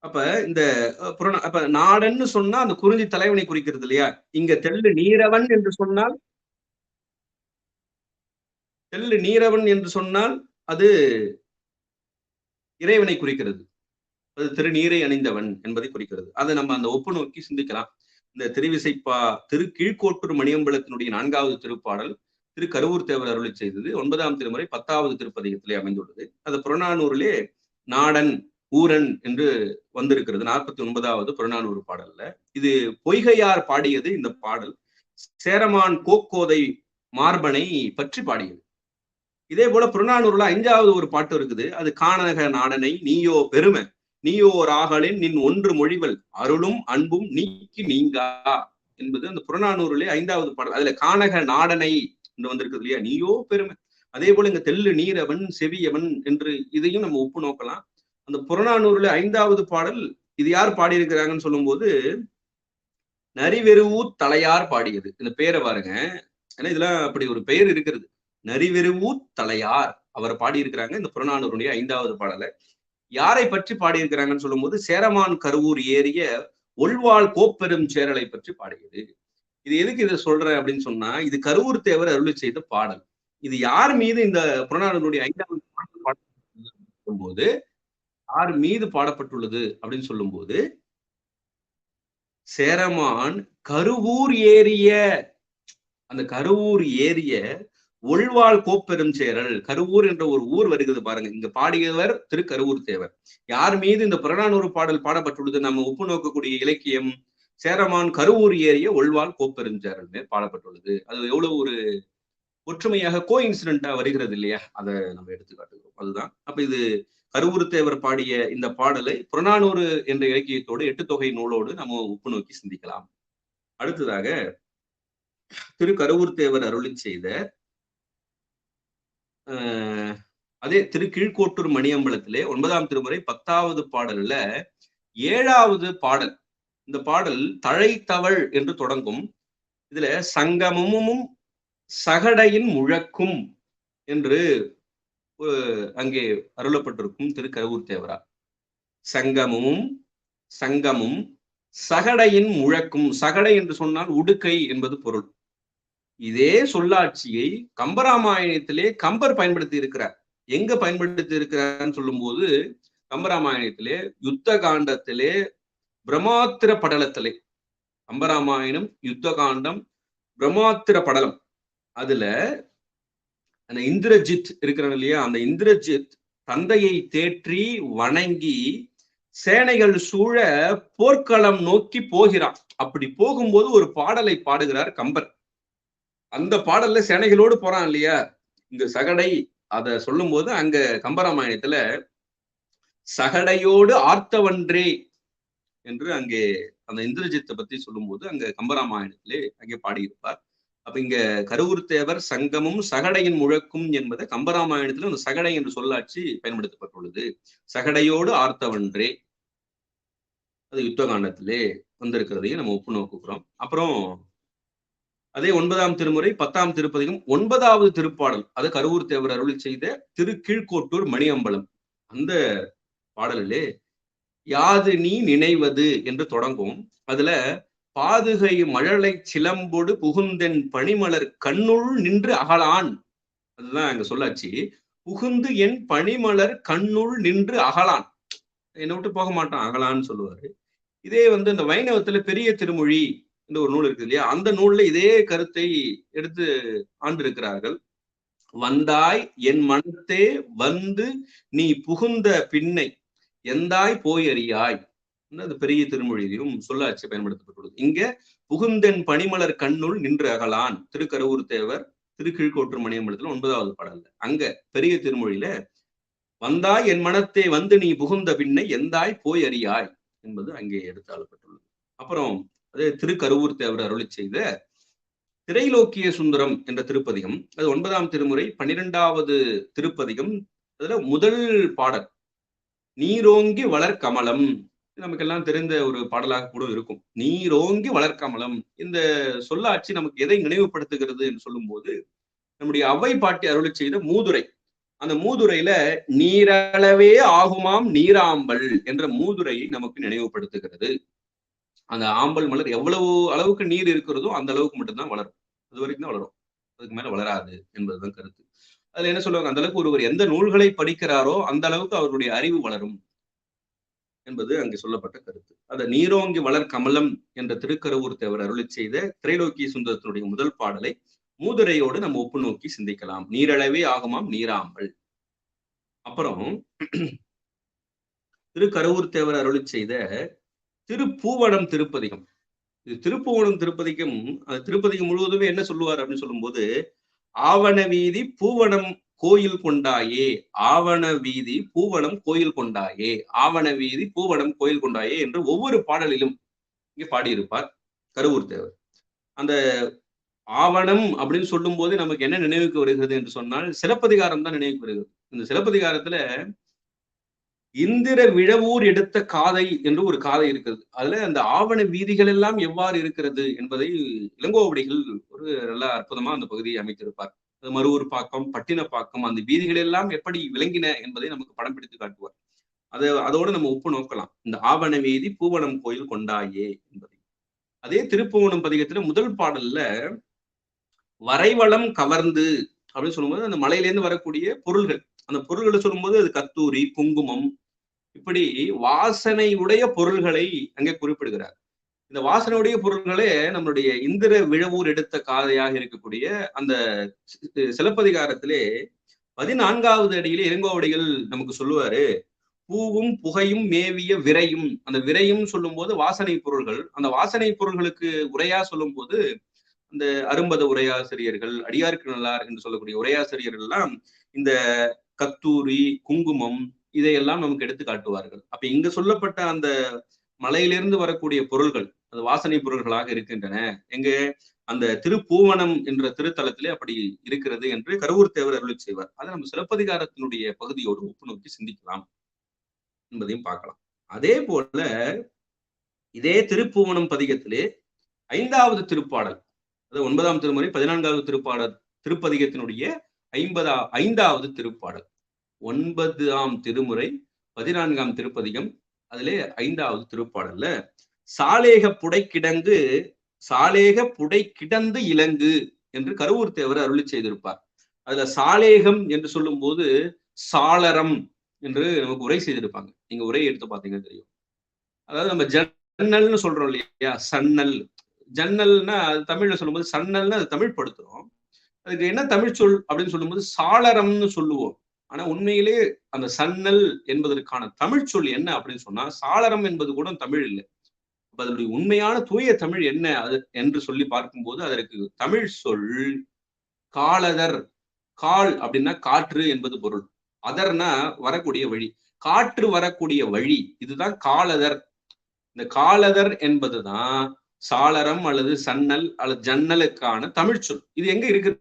அப்ப இந்த அப்ப நாடன்னு சொன்னா அந்த குறிஞ்சி தலைவனை குறிக்கிறது இல்லையா? இங்க தெள்ளு நீரவன் என்று சொன்னால், தெள்ளு நீரவன் என்று சொன்னால் அது இறைவனை குறிக்கிறது. அது திருநீரை அணிந்தவன் என்பதை குறிக்கிறது. அதை நம்ம அந்த ஒப்பு நோக்கி சிந்திக்கலாம். இந்த திரு கீழ்கோட்டூர் மணியம்பலத்தினுடைய 4வது திருப்பாடல் திரு கருவூர் தேவர் அருளி செய்தது 9ஆம் திருமுறை 10வது திருப்பதிகத்திலே அமைந்துள்ளது. அது புறநானூரிலே நாடன் ஊரன் என்று வந்திருக்கிறது 49வது புறநானூறு பாடல்ல. இது பொய்கையார் பாடியது. இந்த பாடல் சேரமான் கோக்கோதை மார்பனை பற்றி பாடியது. இதே போல புறநானூறுல 5வது ஒரு பாட்டு இருக்குது. அது கானக நாடனை நீயோ பெருமை நீயோ ராகலின் நின் ஒன்று மொழிவல் அருளும் அன்பும் நீக்கி நீங்கா என்பது அந்த புறநானூரிலே 5வது பாடல். அதுல கானக நாடனை என்று வந்திருக்குது இல்லையா? நீயோ பெருமை. அதே போல இங்க தெள்ளு நீரவன் செவியவன் என்று இதையும் நம்ம ஒப்பு நோக்கலாம். அந்த புறநானூறுல 5வது பாடல் இது யார் பாடியிருக்கிறாங்கன்னு சொல்லும் போது நரிவெருவூ தலையார் பாடியது. இந்த பெயரை பாருங்க, ஏன்னா இதெல்லாம் அப்படி ஒரு பெயர் இருக்கிறது. நரிவெருவூ தலையார் அவர் பாடியிருக்கிறாங்க இந்த புறநானூருடைய 5வது பாடலை. யாரை பற்றி பாடியிருக்கிறாங்கன்னு சொல்லும் போது சேரமான் கருவூர் ஏறிய ஒள்வாள் கோப்பெரும் சேரலை பற்றி பாடியது. இது எதுக்கு இதை சொல்றேன் அப்படின்னு சொன்னா, இது கருவூர் தேவர் அருளி செய்த பாடல். இது யார் மீது இந்த புறநானூருடைய 5வது பாடல் சொல்லும்போது யார் மீது பாடப்பட்டுள்ளது அப்படின்னு சொல்லும் போது சேரமான் கருவூர் ஏறிய, அந்த கருவூர் ஏறிய ஒள்வாள் கோப்பெரும் சேரல், கருவூர் என்ற ஒரு ஊர் வருகிறது பாருங்க. இங்க பாடியவர் திரு கருவூர் தேவர். யார் மீது இந்த புறநானூறு பாடல் பாடப்பட்டுள்ளது? நம்ம ஒப்பு நோக்கக்கூடிய இலக்கியம் சேரமான் கருவூர் ஏறிய ஒள்வாள் கோப்பெரும் சேரல் மேல் பாடப்பட்டுள்ளது. அது எவ்வளவு ஒரு ஒற்றுமையாக கோ இன்சிடென்டா வருகிறது இல்லையா? அதை நம்ம எடுத்து காட்டுகிறோம். அதுதான். அப்ப இது கருவூர் தேவர் பாடிய இந்த பாடலை புறநானூறு என்ற இலக்கியத்தோடு 8 தொகை நூலோடு நம்ம ஒப்பு நோக்கி சிந்திக்கலாம். அடுத்ததாக திரு கருவூர் தேவர் அருளி செய்த அதே திரு கீழ்கோட்டூர் மணியம்பலத்திலே 9ஆம் திருமுறை 10வது பாடல்ல 7வது பாடல். இந்த பாடல் தழைத்தவள் என்று தொடங்கும். இதுல சங்கமும் சகடையின் முழக்கும் என்று அங்கே அருளப்பட்டிருக்கும் திரு கருவூர் தேவரா. சங்கமும் சகடையின் முழக்கும். சகடை என்று சொன்னால் உடுக்கை என்பது பொருள். இதே சொல்லாட்சியை கம்பராமாயணத்திலே கம்பர் பயன்படுத்தி இருக்கிறார். எங்க பயன்படுத்தி இருக்கிறார்னு சொல்லும் போது கம்பராமாயணத்திலே யுத்த காண்டத்திலே பிரம்மாத்திர படலத்திலே, கம்பராமாயணம் யுத்த காண்டம் பிரம்மாத்திர படலம், அதுல அந்த இந்திரஜித் இருக்கிறாங்க இல்லையா? அந்த இந்திரஜித் தந்தையை தேற்றி வணங்கி சேனைகள் சூழ போர்க்களம் நோக்கி போகிறான். அப்படி போகும்போது ஒரு பாடலை பாடுகிறார் கம்பர். அந்த பாடல்ல சேனைகளோடு போறான் இல்லையா? இந்த சகடை அத சொல்லும் போது அங்க கம்பராமாயணத்துல சகடையோடு ஆர்த்தவன்றே என்று அங்கே அந்த இந்திரஜித்தை பத்தி சொல்லும் போது அங்க கம்பராமாயணத்திலே அங்கே பாடியிருப்பார். அப்ப இங்க கருவூர் தேவர் சங்கமும் சகடையின் முழக்கும் என்பதை கம்பராமாயணத்துல அந்த சகடை என்று சொல்லாட்சி பயன்படுத்தப்பட்டுள்ளது. சகடையோடு ஆர்த்தவன்றே அது யுத்த காண்டத்திலே வந்திருக்கிறதையும் நம்ம ஒப்பு நோக்குகிறோம். அப்புறம் அதே 9ஆம் திருமுறை 10ஆம் திருப்பதிகம் 9வது திருப்பாடல், அது கருவூர் தேவர் அருளி செய்த திரு கீழ்கோட்டூர் மணியம்பலம். அந்த பாடலிலே யாது நீ நினைவது என்று தொடங்கும். அதுல பாதுகை மழலை சிலம்பொடு புகுந்தென் பனிமலர் கண்ணுள் நின்று அகலான், அதுதான் அங்க சொல்லாச்சு. புகுந்து என் பனிமலர் கண்ணுள் நின்று அகலான், என்னை விட்டு போக மாட்டான், அகலான்னு சொல்லுவாரு. இதே இந்த வைணவத்துல பெரிய திருமொழி இந்த ஒரு நூல் இருக்கு இல்லையா, அந்த நூல்ல இதே கருத்தை எடுத்து ஆண்டிருக்கிறார்கள். வந்தாய் என் மனத்தே வந்து நீ புகுந்த பின்னை எந்தாய் போயறியாய், அது பெரிய திருமொழியிலும் சொல்லாட்சி பயன்படுத்தப்பட்டுள்ளது. இங்க புகுந்தென் பனிமலர் கண்ணுள் நின்று அகலான், திருக்கருவூர் தேவர் திரு கீழ்கோட்டூர் மணியம்பலத்துல 9வது பாடல்ல. அங்க பெரிய திருமொழியில வந்தாய் என் மனத்தே வந்து நீ புகுந்த பின்னை எந்தாய் போய் அறியாய் என்பது அங்கே எடுத்தாளப்பட்டுள்ளது. அப்புறம் அது திருக்கருவூர் தேவர் அருளி செய்த திரைலோக்கிய சுந்தரம் என்ற திருப்பதிகம், அது 9ஆம் திருமுறை 12வது திருப்பதிகம். அதுல முதல் பாடல் நீரோங்கி வளர்கமலம், நமக்கெல்லாம் தெரிந்த ஒரு பாடலாக கூட இருக்கும். நீரோங்கி வளர்கமலம், இந்த சொல்லாட்சி நமக்கு எதை நினைவுபடுத்துகிறது என்று சொல்லும் போது, நம்முடைய அவ்வை பாட்டி அருளி செய்த மூதுரை, அந்த மூதுரையில நீரளவே ஆகுமாம் நீராம்பல் என்ற மூதுரையை நமக்கு நினைவுபடுத்துகிறது. அந்த ஆம்பல் மலர் எவ்வளவு அளவுக்கு நீர் இருக்கிறதோ அந்த அளவுக்கு மட்டும்தான் வளரும், அது வரைக்கும் தான் வளரும், அதுக்கு மேல வளராது என்பதுதான் கருத்து. அதுல என்ன சொல்லுவாங்க, அந்த அளவுக்கு ஒருவர் எந்த நூல்களை படிக்கிறாரோ அந்த அளவுக்கு அவருடைய அறிவு வளரும் என்பது அங்கு சொல்லப்பட்ட கருத்து. அந்த நீரோங்கி வளர் கமலம் என்ற திருக்கருவூர் தேவர் அருளி செய்த திரைலோக்கிய சுந்தரத்தினுடைய முதல் பாடலை மூதுரையோடு நம்ம ஒப்பு நோக்கி சிந்திக்கலாம். நீரளவே ஆகுமாம் நீராம்பல். அப்புறம் திருக்கருவூர் தேவர் அருளி செய்த திருப்பூவனம் திருப்பதிகம். இது திருப்பூவனம் திருப்பதிகம், அந்த திருப்பதிகம் முழுவதுமே என்ன சொல்லுவார் அப்படின்னு சொல்லும் போது, ஆவண வீதி பூவனம் கோயில் கொண்டாயே, ஆவண வீதி பூவனம் கோயில் கொண்டாயே, ஆவண வீதி பூவனம் கோயில் கொண்டாயே என்று ஒவ்வொரு பாடலிலும் இங்கே பாடியிருப்பார் கருவூர் தேவர். அந்த ஆவணம் அப்படின்னு சொல்லும் போது நமக்கு என்ன நினைவுக்கு வருகிறது என்று சொன்னால் சிலப்பதிகாரம் தான் நினைவுக்கு வருகிறது. இந்த சிலப்பதிகாரத்துல இந்திர விழவூர் எடுத்த காதை என்று ஒரு காதை இருக்கிறது. அதுல அந்த ஆவண வீதிகள் எல்லாம் எவ்வாறு இருக்கிறது என்பதை இளங்கோவடிகள் ஒரு நல்ல அற்புதமா அந்த பகுதியை அமைத்திருப்பார். மருவூர் பாக்கம், பட்டினப்பாக்கம், அந்த வீதிகள் எல்லாம் எப்படி விளங்கின என்பதை நமக்கு படம் பிடித்து காட்டுவார். அதோடு நம்ம ஒப்பு நோக்கலாம், இந்த ஆவண வீதி பூவனம் கோயில் கொண்டாயே என்பதை. அதே திருப்புவனம் பதிகத்துல முதல் பாடல்ல வரைவளம் கவர்ந்து அப்படின்னு சொல்லும்போது அந்த மலையிலேருந்து வரக்கூடிய பொருள்கள், அந்த பொருள்களை சொல்லும்போது அது கத்தூரி, குங்குமம், இப்படி வாசனையுடைய பொருள்களை அங்கே குறிப்பிடுகிறார். இந்த வாசனையுடைய பொருள்களே நம்மளுடைய இந்திர விழவூர் எடுத்த காதையாக இருக்கக்கூடிய அந்த சிலப்பதிகாரத்திலே 14வது அடியிலே இளங்கோவடிகள் நமக்கு சொல்லுவாரு, பூவும் புகையும் மேவிய விரையும். அந்த விரையும் சொல்லும் போது வாசனை பொருள்கள், அந்த வாசனை பொருள்களுக்கு உரையா சொல்லும் போது அந்த அரும்பத உரையாசிரியர்கள், அடியாருக்கு நல்லார் என்று சொல்லக்கூடிய உரையாசிரியர்கள் எல்லாம் இந்த கத்தூரி, குங்குமம் இதையெல்லாம் நமக்கு எடுத்து காட்டுவார்கள். அப்ப இங்க சொல்லப்பட்ட அந்த மலையிலிருந்து வரக்கூடிய பொருள்கள் அது வாசனை பொருள்களாக இருக்கின்றன. எங்க அந்த திருப்பூவனம் என்ற திருத்தலத்திலே அப்படி இருக்கிறது என்று கருவூர் தேவர் அருளி செய்வார். அதை நம்ம சிலப்பதிகாரத்தினுடைய பகுதியோடு ஒப்பு நோக்கி சிந்திக்கலாம் என்பதையும் பார்க்கலாம். அதே போல இதே திருப்பூவனம் பதிகத்திலே 5வது திருப்பாடல், அது 9ஆம் திருமுறை 14வது திருப்பாடல் திருப்பதிகத்தினுடைய 5வது திருப்பாடல், 9ஆம் திருமுறை 14ஆம் திருப்பதிகம், அதிலே 5வது திருப்பாடல்ல சாலேக புடை கிடங்கு, சாலேக புடை கிடந்து இலங்கு என்று கருவூர் தேவர் அருளி செய்திருப்பார். அதுல சாலேகம் என்று சொல்லும் போது சாளரம் என்று நமக்கு உரை செய்திருப்பாங்க. நீங்க உரை எடுத்து பார்த்தீங்கன்னா தெரியும். அதாவது நம்ம ஜன்னல்னு சொல்றோம் இல்லையா, சன்னல். ஜன்னல்னா அது தமிழ்ல சொல்லும்போது சன்னல்னா அது தமிழ் படுத்துறோம். அதுக்கு என்ன தமிழ் சொல் அப்படின்னு சொல்லும்போது சாளரம்னு சொல்லுவோம். ஆனா உண்மையிலே அந்த சன்னல் என்பதற்கான தமிழ் சொல் என்ன அப்படின்னு சொன்னா சாளரம் என்பது கூட தமிழ் இல்லை. அதனுடைய உண்மையான தூய தமிழ் என்ன அது என்று சொல்லி பார்க்கும்போது அதற்கு தமிழ் சொல் காலதர். கால் அப்படின்னா காற்று என்பது பொருள், அதர்னா வரக்கூடிய வழி, காற்று வரக்கூடிய வழி, இதுதான் காலதர். இந்த காலதர் என்பதுதான் சாளரம் அல்லது சன்னல் அல்லது ஜன்னலுக்கான தமிழ் சொல். இது எங்க இருக்குது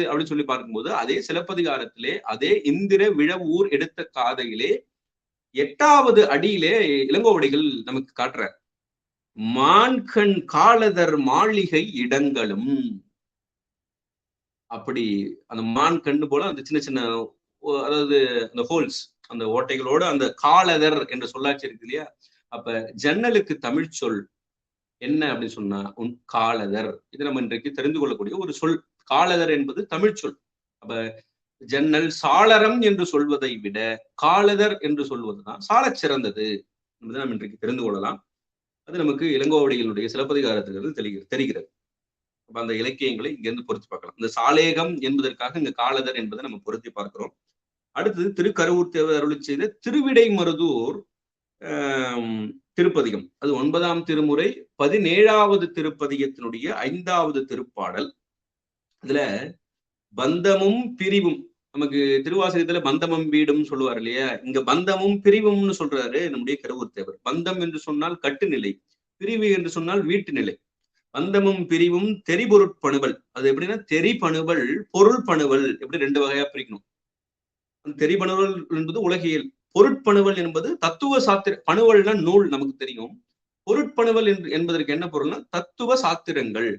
அப்படின்னு சொல்லி பார்க்கும்போது அதே சிலப்பதிகாரத்திலே அதே இந்திர விழவூர் எடுத்த காதையிலே 8வது அடியிலே இளங்கோவடிகள் நமக்கு காட்டுறார். மான்கண் காலதர் மாளிகை இடங்களும். அப்படி அந்த மான் கண்ணு போல அந்த சின்ன சின்ன அதாவது அந்த ஹோல்ஸ், அந்த ஓட்டைகளோட அந்த காலதர் என்ற சொல்லாட்சி இருக்கு இல்லையா? அப்ப ஜன்னலுக்கு தமிழ் சொல் என்ன அப்படின்னு சொன்னா காலதர். இது நம்ம இன்றைக்கு தெரிந்து கொள்ளக்கூடிய ஒரு சொல். காலதர் என்பது தமிழ் சொல். அப்ப ஜன்னல் சாளரம் என்று சொல்வதை விட காலதர் என்று சொல்வதுதான் சாலச் சிறந்தது என்பதை நாம் இன்றைக்கு தெரிந்து கொள்ளலாம். அது நமக்கு இளங்கோவடிகளுடைய சிலப்பதிகாரத்திலிருந்து தெரிகிறது. அப்ப அந்த இலக்கியங்களை இங்கிருந்து பொருத்தி பார்க்கலாம். இந்த சாலேகம் என்பதற்காக இங்க காலதர் என்பதை நம்ம பொருத்தி பார்க்கிறோம். அடுத்தது திருக்கருவூர் தேவர் அருளி செய்த திருவிடைமருதூர் திருப்பதிகம். அது 9ஆம் திருமுறை 17வது திருப்பதிகத்தினுடைய 5வது திருப்பாடல். அதுல பந்தமும் பிரிவும், நமக்கு திருவாசகத்துல பந்தமும் வீடும் சொல்லுவார் இல்லையா? இங்க பந்தமும் பிரிவும்னு சொல்றாரு நம்முடைய கருவூர் தேவர். பந்தம் என்று சொன்னால் கட்டுநிலை, பிரிவு என்று சொன்னால் வீட்டு நிலை. பந்தமும் பிரிவும் தெரிபொருட்பணுவல். அது எப்படின்னா தெரிபணுவல் பொருள் பணுவல், எப்படி 2 வகையா பிரிக்கணும். அந்த தெரிபணுவல் என்பது உலகியல், பொருட்பணுவல் என்பது தத்துவ சாத்திர. பணுவல்னா நூல் நமக்கு தெரியும். பொருட்பணுவல் என்பதற்கு என்ன பொருள்னா தத்துவ சாத்திரங்கள்.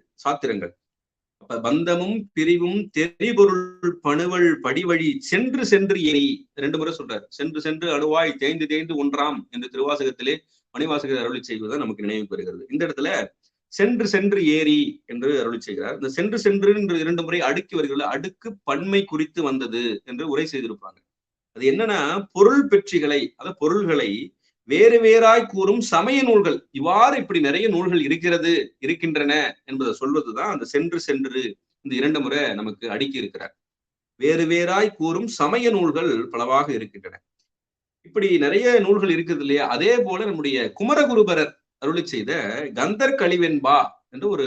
அப்ப பந்தமும் பிரிவும் தெரிபொருள் பணுவல் படிவழி சென்று சென்று ஏறி 2 முறை சொல்றாரு. சென்று சென்று அணுவாய் தேய்ந்து தேய்ந்து ஒன்றாம் என்று திருவாசகத்திலே மணிவாசகர் அருளி செய்வதுதான் நமக்கு நினைவு பெறுகிறது. இந்த இடத்துல சென்று சென்று ஏறி என்று அருளி செய்கிறார். இந்த சென்று சென்று என்று 2 முறை அடுக்கி வருகிறது. அடுக்கு பன்மை குறித்து வந்தது என்று உரை செய்திருப்பாங்க. அது என்னன்னா பொருள் பெற்றிகளை, அதாவது பொருள்களை வேறு வேறாய் கூறும் சமய நூல்கள். இவ்வாறு இப்படி நிறைய நூல்கள் இருக்கின்றன என்பதை சொல்வதுதான் அந்த சென்று சென்று இந்த 2 முறை நமக்கு அடுக்கி இருக்கிறார். வேறு வேறாய் கூறும் சமய நூல்கள் பலவாக இருக்கின்றன. இப்படி நிறைய நூல்கள் இருக்குது இல்லையா? அதே போல நம்முடைய குமரகுருபரர் அருளி செய்த கந்தர் கழிவென்பா என்று ஒரு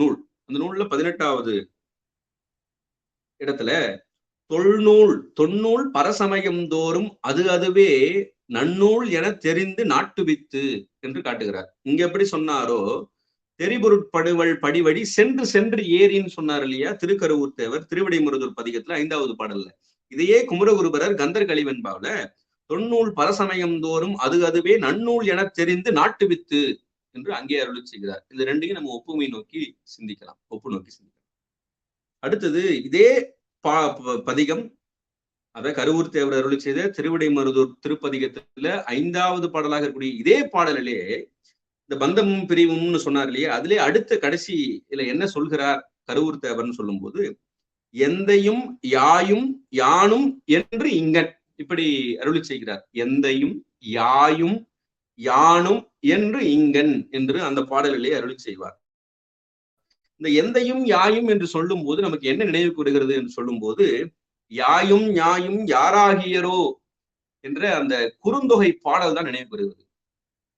நூல். அந்த நூல்ல 18வது இடத்துல தொன்னூல் பரசமயம் தோறும் அதுவே நன்னூல் என தெரிந்து நாட்டுவித்து என்று காட்டுகிறார். இங்க எப்படி சொன்னாரோ தெரிபொருட்படுவல் படிவடி சென்று சென்று ஏறின்னு சொன்னார் இல்லையா திருக்கருவூர் தேவர் திருவிடைமருதூர் பதிகத்துல 5வது பாடல்ல. இதையே குமரகுருபரர் கந்தர் கழிவென்பாவில தொன்னூல் பரசமயம் தோறும் அதுவே நன்னூல் என தெரிந்து நாட்டுவித்து என்று அங்கே அருளி செய்கிறார். இந்த 2ஐயும் நம்ம ஒப்பு நோக்கி சிந்திக்கலாம். அடுத்தது இதே பதிகம், அத கருவூர் தேவர் அருளி செய்த திருவிடைமருதூர் திருப்பதிகத்துல 5வது பாடலாக இருக்கக்கூடிய இதே பாடலிலே இந்த பந்தமும் பிரிவும்னு சொன்னார் இல்லையா? அதிலே அடுத்த கடைசி இதுல என்ன சொல்கிறார் கருவூர் தேவர்னு சொல்லும் போது எந்தையும் யாயும் யானும் என்று இங்கன் இப்படி அருளி செய்கிறார். எந்தையும் யாயும் யானும் என்று இங்கன் என்று அந்த பாடலிலே அருளி செய்வார். இந்த எந்தையும் யாயும் என்று சொல்லும் போது நமக்கு என்ன நினைவுக்கு வருகிறது என்று சொல்லும் போது யாயும் யாயும் யாராகியரோ என்ற அந்த குறுந்தொகை பாடல் தான் நினைவுக்கு வருகிறது.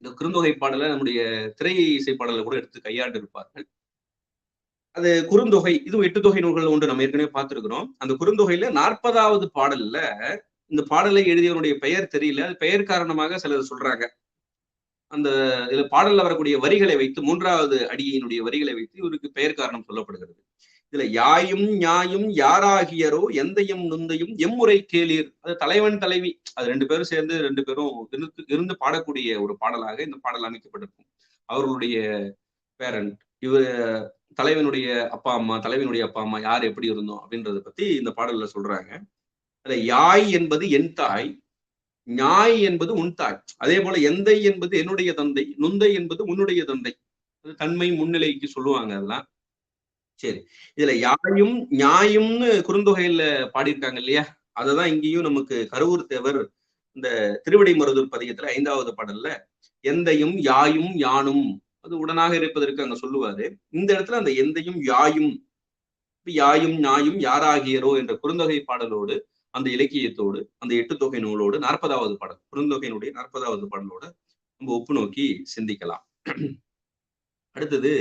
இந்த குறுந்தொகை பாடலை நம்முடைய திரை இசை பாடலை கூட எடுத்து கையாண்டு இருப்பார்கள். அது குறுந்தொகை, இதுவும் 8 தொகை நூல்கள் ஒன்று நம்ம ஏற்கனவே பார்த்திருக்கிறோம். அந்த குறுந்தொகையில 40வது பாடல்ல இந்த பாடலை எழுதியவனுடைய பெயர் தெரியல. அது பெயர் காரணமாக சிலர் சொல்றாங்க. அந்த இதுல பாடல்ல வரக்கூடிய வரிகளை வைத்து 3வது அடியினுடைய வரிகளை வைத்து இவருக்கு பெயர் காரணம் சொல்லப்படுகிறது. இதுல யாயும் ஞாயும் யாராகியரோ எந்தையும் நுந்தையும் எம்முறை கேளீர். அது தலைவன் தலைவி, அது 2 பேரும் சேர்ந்து 2 பேரும் இருந்து பாடக்கூடிய ஒரு பாடலாக இந்த பாடல் அமைக்கப்பட்டிருக்கும். அவர்களுடைய பேரண்ட், இவர் தலைவனுடைய அப்பா அம்மா யார் எப்படி இருந்தோம் அப்படின்றத பத்தி இந்த பாடல்ல சொல்றாங்க. அதுல யாய் என்பது என் தாய், ஞாய் என்பது உன் தாய். அதே போல எந்தை என்பது என்னுடைய தந்தை, நுந்தை என்பது உன்னுடைய தந்தை. அது தன்மை முன்னிலைக்கு சொல்லுவாங்க அதெல்லாம். சரி, இதுல யாயும் ஞாயும்னு குறுந்தொகையில பாடியிருக்காங்க இல்லையா? அததான் இங்கேயும் நமக்கு கருவூர் தேவர் இந்த திருவிடைமருதூர் பதிகத்துல 5வது பாடல்ல எந்தையும் யாயும் யானும் அது உடனாக இருப்பதற்கு அங்க சொல்லுவாரு. இந்த இடத்துல அந்த எந்தையும் யாயும் ஞாயும் யாராகியரோ என்ற குறுந்தொகை பாடலோடு அந்த இலக்கியத்தோடு அந்த 8 தொகை நூலோடு 40வது பாடல் குறுந்தொகையினுடைய 40வது பாடலோட நம்ம ஒப்பு நோக்கி சிந்திக்கலாம். அடுத்தது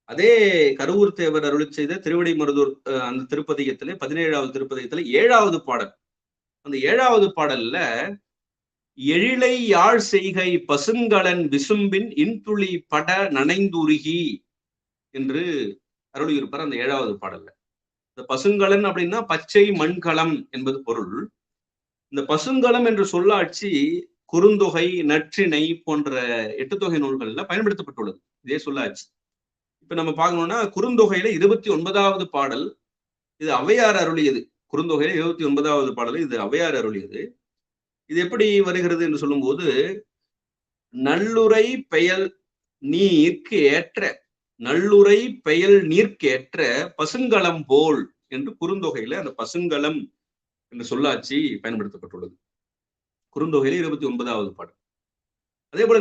அதே கருவூர் தேவர் அருளி செய்த திருவிடைமருதூர் அந்த திருப்பதிகத்திலே 17வது திருப்பதிகத்துல 7வது பாடல். அந்த 7வது பாடல்ல எழிலை யாழ் செய்கை பசுங்கலன் விசும்பின் இன்துளி பட நனைந்துருகி என்று அருளியிருப்பார் அந்த 7வது பாடல்ல. இந்த பசுங்கலன் அப்படின்னா பச்சை மண்கலம் என்பது பொருள். இந்த பசுங்கலம் என்ற சொல்லாட்சி குறுந்தொகை, நற்றிணை போன்ற 8 தொகை நூல்கள்ல பயன்படுத்தப்பட்டுள்ளது. இதே சொல்லாச்சு. இப்ப நம்ம பார்க்கணும்னா குறுந்தொகையில 29வது பாடல் இது ஔவையார் அருளியது. குறுந்தொகையில 29வது பாடல் இது ஔவையார் அருளியது. இது எப்படி வருகிறது என்று சொல்லும்போது, நல்லுரை பெயல் நீர்க்கு ஏற்ற நல்லுரை பெயல் நீர்க்கு ஏற்ற பசுங்கலம் போல் என்று குறுந்தொகையில அந்த பசுங்கலம் என்ற சொல்லாட்சி பயன்படுத்தப்பட்டுள்ளது. குறுந்தொகையில 29வது பாடல். அதே போல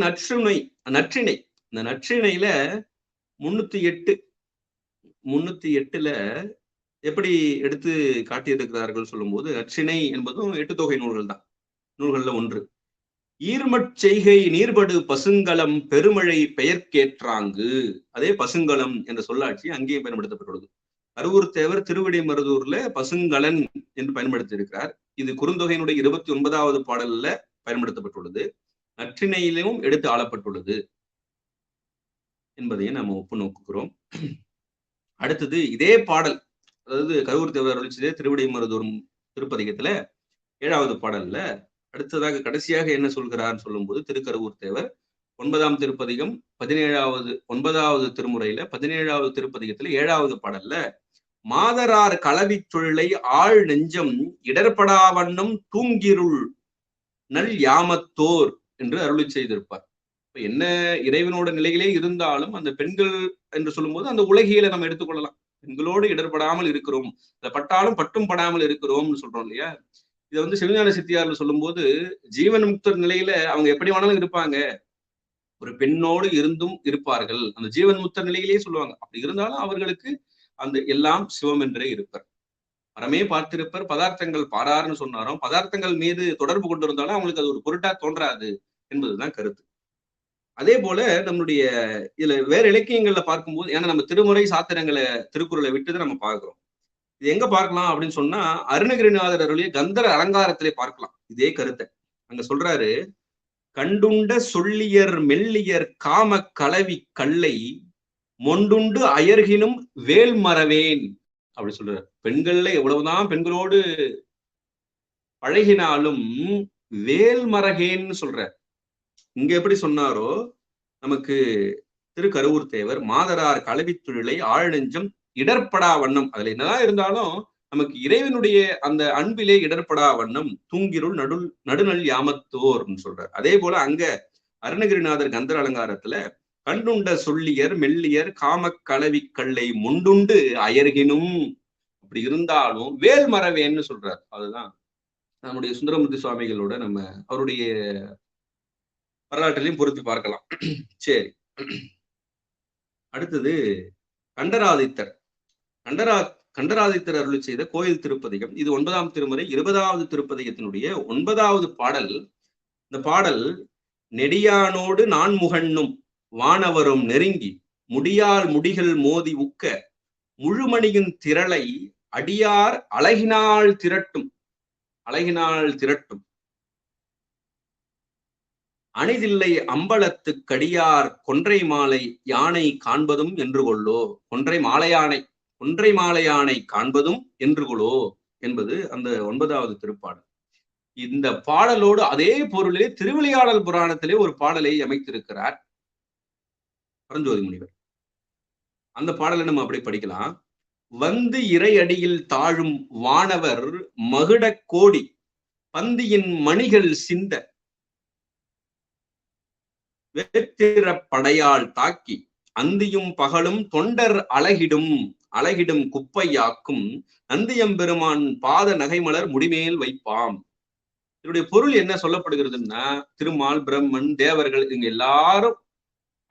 நற்றிணை இந்த நற்றிணையில 308ல எப்படி எடுத்து காட்டியிருக்கிறார்கள் சொல்லும்போது, நற்றிணை என்பதும் 8 தொகை நூல்கள் தான். நூல்கள்ல ஒன்று. ஈர்மற் செய்கை நீர்படு பசுங்கலம் பெருமழை பெயர்க்கேற்றாங்கு. அதே பசுங்கலம் என்ற சொல்லாட்சி அங்கேயும் பயன்படுத்தப்பட்டுள்ளது. கருவூர் தேவர் திருவிடைமருதூர்ல பசுங்கலன் என்று பயன்படுத்தி இருக்கிறார். இது குறுந்தொகையினுடைய 29வது பாடல்ல பயன்படுத்தப்பட்டுள்ளது. நற்றிணையிலும் எடுத்து ஆளப்பட்டுள்ளது என்பதையும் நாம் ஒப்பு நோக்குகிறோம். அடுத்தது இதே பாடல், அதாவது கருவூர் தேவர் அருளிச்சதே திருவிடைமருதூர் திருப்பதிகத்துல 7வது பாடல்ல அடுத்ததாக கடைசியாக என்ன சொல்கிறார் சொல்லும்போது, திருக்கருவூர் தேவர் 9ஆம் திருப்பதிகம் 9வது திருமுறையில 17வது திருப்பதிகத்துல 7வது பாடல்ல மாதரார் களவி சொல்லை ஆள் நெஞ்சம் இடர்படா வண்ணம் தூங்கிருள் நல் யாமத்தோர் என்று அருளி செய்திருப்பார். என்ன இறைவனோட நிலையிலே இருந்தாலும் அந்த பெண்கள் என்று சொல்லும்போது அந்த உலகியலை நம்ம எடுத்துக்கொள்ளலாம். பெண்களோடு இடர்படாமல் இருக்கிறோம், பட்டாலும் பட்டும் படாமல் இருக்கிறோம்னு சொல்றோம் இல்லையா. இதை வந்து சிவஞான சித்தியார்ல சொல்லும்போது, ஜீவன் முக்தர் நிலையில அவங்க எப்படி வேணாலும் இருப்பாங்க, ஒரு பெண்ணோடு இருந்தும் இருப்பார்கள், அந்த ஜீவன் முக்தர் நிலையிலேயே சொல்லுவாங்க. அப்படி இருந்தாலும் அவர்களுக்கு அந்த எல்லாம் சிவம் என்றே இருப்பர், மரமே பார்த்திருப்பர் பதார்த்தங்கள் பாராருன்னு சொன்னாரும். பதார்த்தங்கள் மீது தொடர்பு கொண்டிருந்தாலும் அவங்களுக்கு அது ஒரு பொருட்டா தோன்றாது என்பதுதான் கருத்து. அதே போல நம்மளுடைய இதுல வேற இலக்கியங்கள்ல பார்க்கும்போது, ஏன்னா நம்ம திருமுறை சாத்திரங்களை திருக்குறளை விட்டுதான் நம்ம பார்க்கிறோம். இது எங்க பார்க்கலாம் அப்படின்னு சொன்னா, அருணகிரிநாதர் அருளிய கந்தர அலங்காரத்திலே பார்க்கலாம் இதே கருத்தை. அங்க சொல்றாரு, கண்டுண்ட சொல்லியர் மெல்லியர் காம கலவி கல்லை மொண்டுண்டு அயர்கினும் வேல் மறவேன் அப்படி சொல்றாரு. பெண்கள்ல எவ்வளவுதான் பெண்களோடு பழகினாலும் வேல் மறகேன்னு சொல்றார். இங்க எப்படி சொன்னாரோ, நமக்கு திருக்கருவூர் தேவர் மாதரார் களவி தொழிலை ஆழ் நெஞ்சம் இடர்படா வண்ணம், அதுல என்னதான் இருந்தாலும் நமக்கு இறைவனுடைய அந்த அன்பிலே இடர்படா வண்ணம் தூங்கிருள் நடுநல் யாமத்தோர்னு சொல்றார். அதே போல அங்க அருணகிரிநாதர் கந்தர் அலங்காரத்துல கண்டுண்ட சொல்லியர் மெல்லியர் காம கலவி கல்லை முண்டுண்டு அயர்கினும் அப்படி இருந்தாலும் வேல் மறவேன்னு சொல்றார். அதுதான் நம்முடைய சுந்தரமூர்த்தி சுவாமிகளோட நம்ம அவருடைய வரலாற்றிலையும் பொருத்தி பார்க்கலாம். சரி, அடுத்தது கண்டராதித்தர். கண்டராதித்தர் அருளி செய்த கோயில் திருப்பதிகம். இது 9ஆம் திருமுறை 20வது திருப்பதிகத்தினுடைய 9வது பாடல். இந்த பாடல், நெடியானோடு நான்முகன்னும் வானவரும் நெருங்கி முடியால் முடிகள் மோதி உக்க முழுமணியின் திரளை அடியார் அழகினால் திரட்டும் அணிதில்லை அம்பலத்து கடியார் கொன்றை மாலை யானை காண்பதும் என்று கொள்ளோ. கொன்றை மாலை யானை காண்பதும் என்று கொள்ளோ என்பது அந்த 9வது திருப்பாடல். இந்த பாடலோடு அதே பொருளிலே திருவிளையாடல் புராணத்திலே ஒரு பாடலை அமைத்திருக்கிறார் பரஞ்சோதி முனிவர். அந்த பாடலை நம்ம அப்படி படிக்கலாம். வந்து இறை அடியில் தாழும் வானவர் மகுட கோடி பந்தியின் மணிகள் சிந்த வேத்திர படையால் தாக்கி அந்தியும் பகலும் தொண்டர் அழகிடும் குப்பையாக்கும் நந்தியம்பெருமான் பாத நகைமலர் முடிமேல் வைப்பாம். இதனுடைய பொருள் என்ன சொல்லப்படுகிறதுன்னா, திருமால் பிரம்மன் தேவர்கள் இங்க எல்லாரும்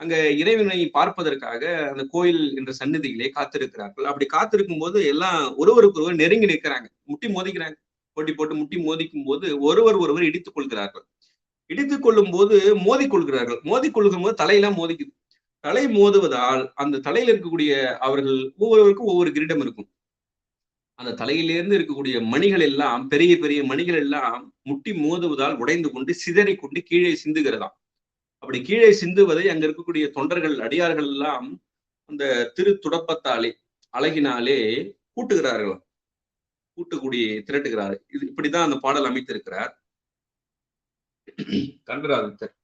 அங்க இறைவனை பார்ப்பதற்காக அந்த கோயில் என்ற சந்நிதியிலே காத்திருக்கிறார்கள். அப்படி காத்திருக்கும் போது எல்லாம் ஒருவருக்கு நெருங்கி நிற்கிறாங்க, முட்டி மோதிக்கிறாங்க. போட்டி போட்டு முட்டி மோதிக்கும் போது ஒருவர் இடித்துக் கொள்கிறார்கள். இடித்துக் கொள்ளும் போது மோதிக்கொள்ளும் போது தலையெல்லாம் மோதிக்குது. தலை மோதுவதால் அந்த தலையில இருக்கக்கூடிய அவர்கள் ஒவ்வொருவருக்கும் ஒவ்வொரு கிரீடம் இருக்கும். அந்த தலையிலிருந்து இருக்கக்கூடிய மணிகள் எல்லாம் பெரிய பெரிய மணிகள் எல்லாம் முட்டி மோதுவதால் உடைந்து கொண்டு சிதறி கொண்டு கீழே சிந்துகிறதாம். அப்படி கீழே சிந்துவதை அங்க இருக்கக்கூடிய தொண்டர்கள் அடியார்கள் எல்லாம் அந்த திரு துடப்பத்தாலே அழகினாலே திரட்டுகிறார். இது இப்படிதான் அந்த பாடல் அமைத்திருக்கிறார் கண்டராதித்தர்.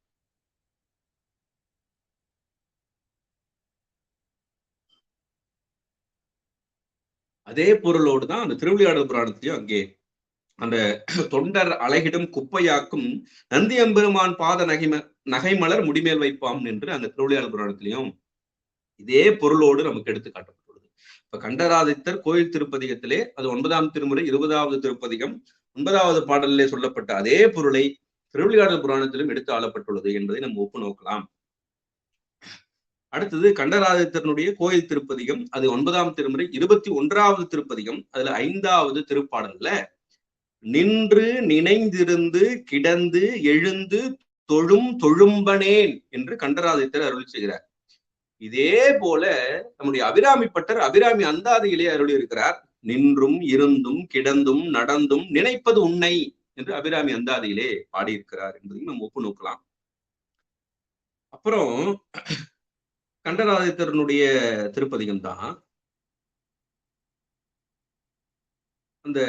அதே பொருளோடு தான் அந்த திருவிளையாடல் புராணத்திலையும் அங்கே அந்த தொண்டர் அழகிடும் குப்பையாக்கும் நந்தி எம்பெருமான் பாத நகைமலர் முடிமேல் வைப்பாம் என்று அந்த திருவிளையாடல் புராணத்திலையும் இதே பொருளோடு நமக்கு எடுத்து காட்டப்பட்டுள்ளது. இப்ப கண்டராதித்தர் கோயில் திருப்பதிகத்திலே அது 9ஆம் திருமுறை 20வது திருப்பதிகம் 9வது பாடலிலே சொல்லப்பட்ட அதே பொருளை திருவிளையாடல் புராணத்திலும் எடுத்து ஆளப்பட்டுள்ளது என்பதை நம்ம ஒப்பு நோக்கலாம். அடுத்தது கண்டராதித்தனுடைய கோயில் திருப்பதிகம், அது 9ஆம் திருமுறை 21வது திருப்பதிகம். அதுல 5வது திருப்பாடல்ல நின்று நினைந்திருந்து கிடந்து எழுந்து தொழும்பனேன் என்று கண்டராதித்தர் அருள் செய்கிறார். இதே போல நம்முடைய அபிராமி பட்டர் அபிராமி அந்தாதியிலே அருள் இருக்கிறார். நின்றும் இருந்தும் கிடந்தும் நடந்தும் நினைப்பது உன்னை என்று அபிராமி அந்தாதியிலே பாடியிருக்கிறார் என்பதையும் நம்ம ஒப்பு நோக்கலாம். அப்புறம் கண்டராதித்தரனுடைய திருப்பதிகம் தான் அந்த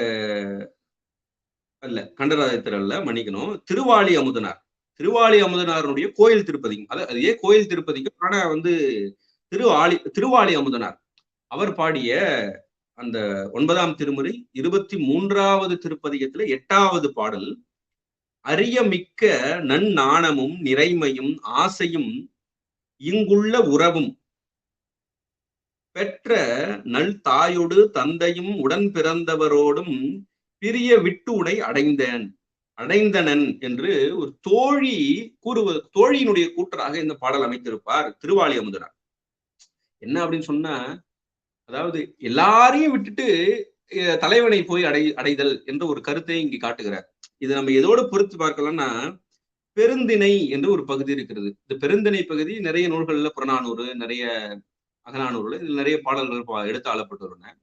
அல்ல, கண்டராதித்தர் அல்ல, மன்னிக்கணும், திருவாளி அமுதனார். திருவாளி அமுதனாருடைய கோயில் திருப்பதிகம், அதே கோயில் திருப்பதிகம். ஆனா திருவாளி அமுதனார் அவர் பாடிய அந்த 9ஆம் திருமுறை 23வது திருப்பதிகத்துல 8வது பாடல், அரிய மிக்க நன்னாணமும் நிறைமையும் ஆசையும் இங்குள்ள உறவும் பெற்ற நல் தாயோடு தந்தையும் உடன் பிறந்தவரோடும் பிரிய விட்டு உடை அடைந்தனன் என்று ஒரு தோழி கூறுவது, தோழியினுடைய கூற்றராக இந்த பாடல் அமைத்திருப்பார் திருவாளி அமுதனார். என்ன அப்படின்னு சொன்னா, அதாவது எல்லாரையும் விட்டுட்டு தலைவனை போய் அடைதல் என்ற ஒரு கருத்தை இங்கு காட்டுகிறார். இது நம்ம எதோடு பொறுத்து பார்க்கலாம்னா, பெருந்திணை என்று ஒரு பகுதி இருக்கிறது. இந்த பெருந்திணை பகுதி நிறைய நூல்கள்ல, புறநானூறு, நிறைய அகநானூறுல இதில் நிறைய பாடல்கள் எடுத்து ஆளப்பட்டுள்ளன.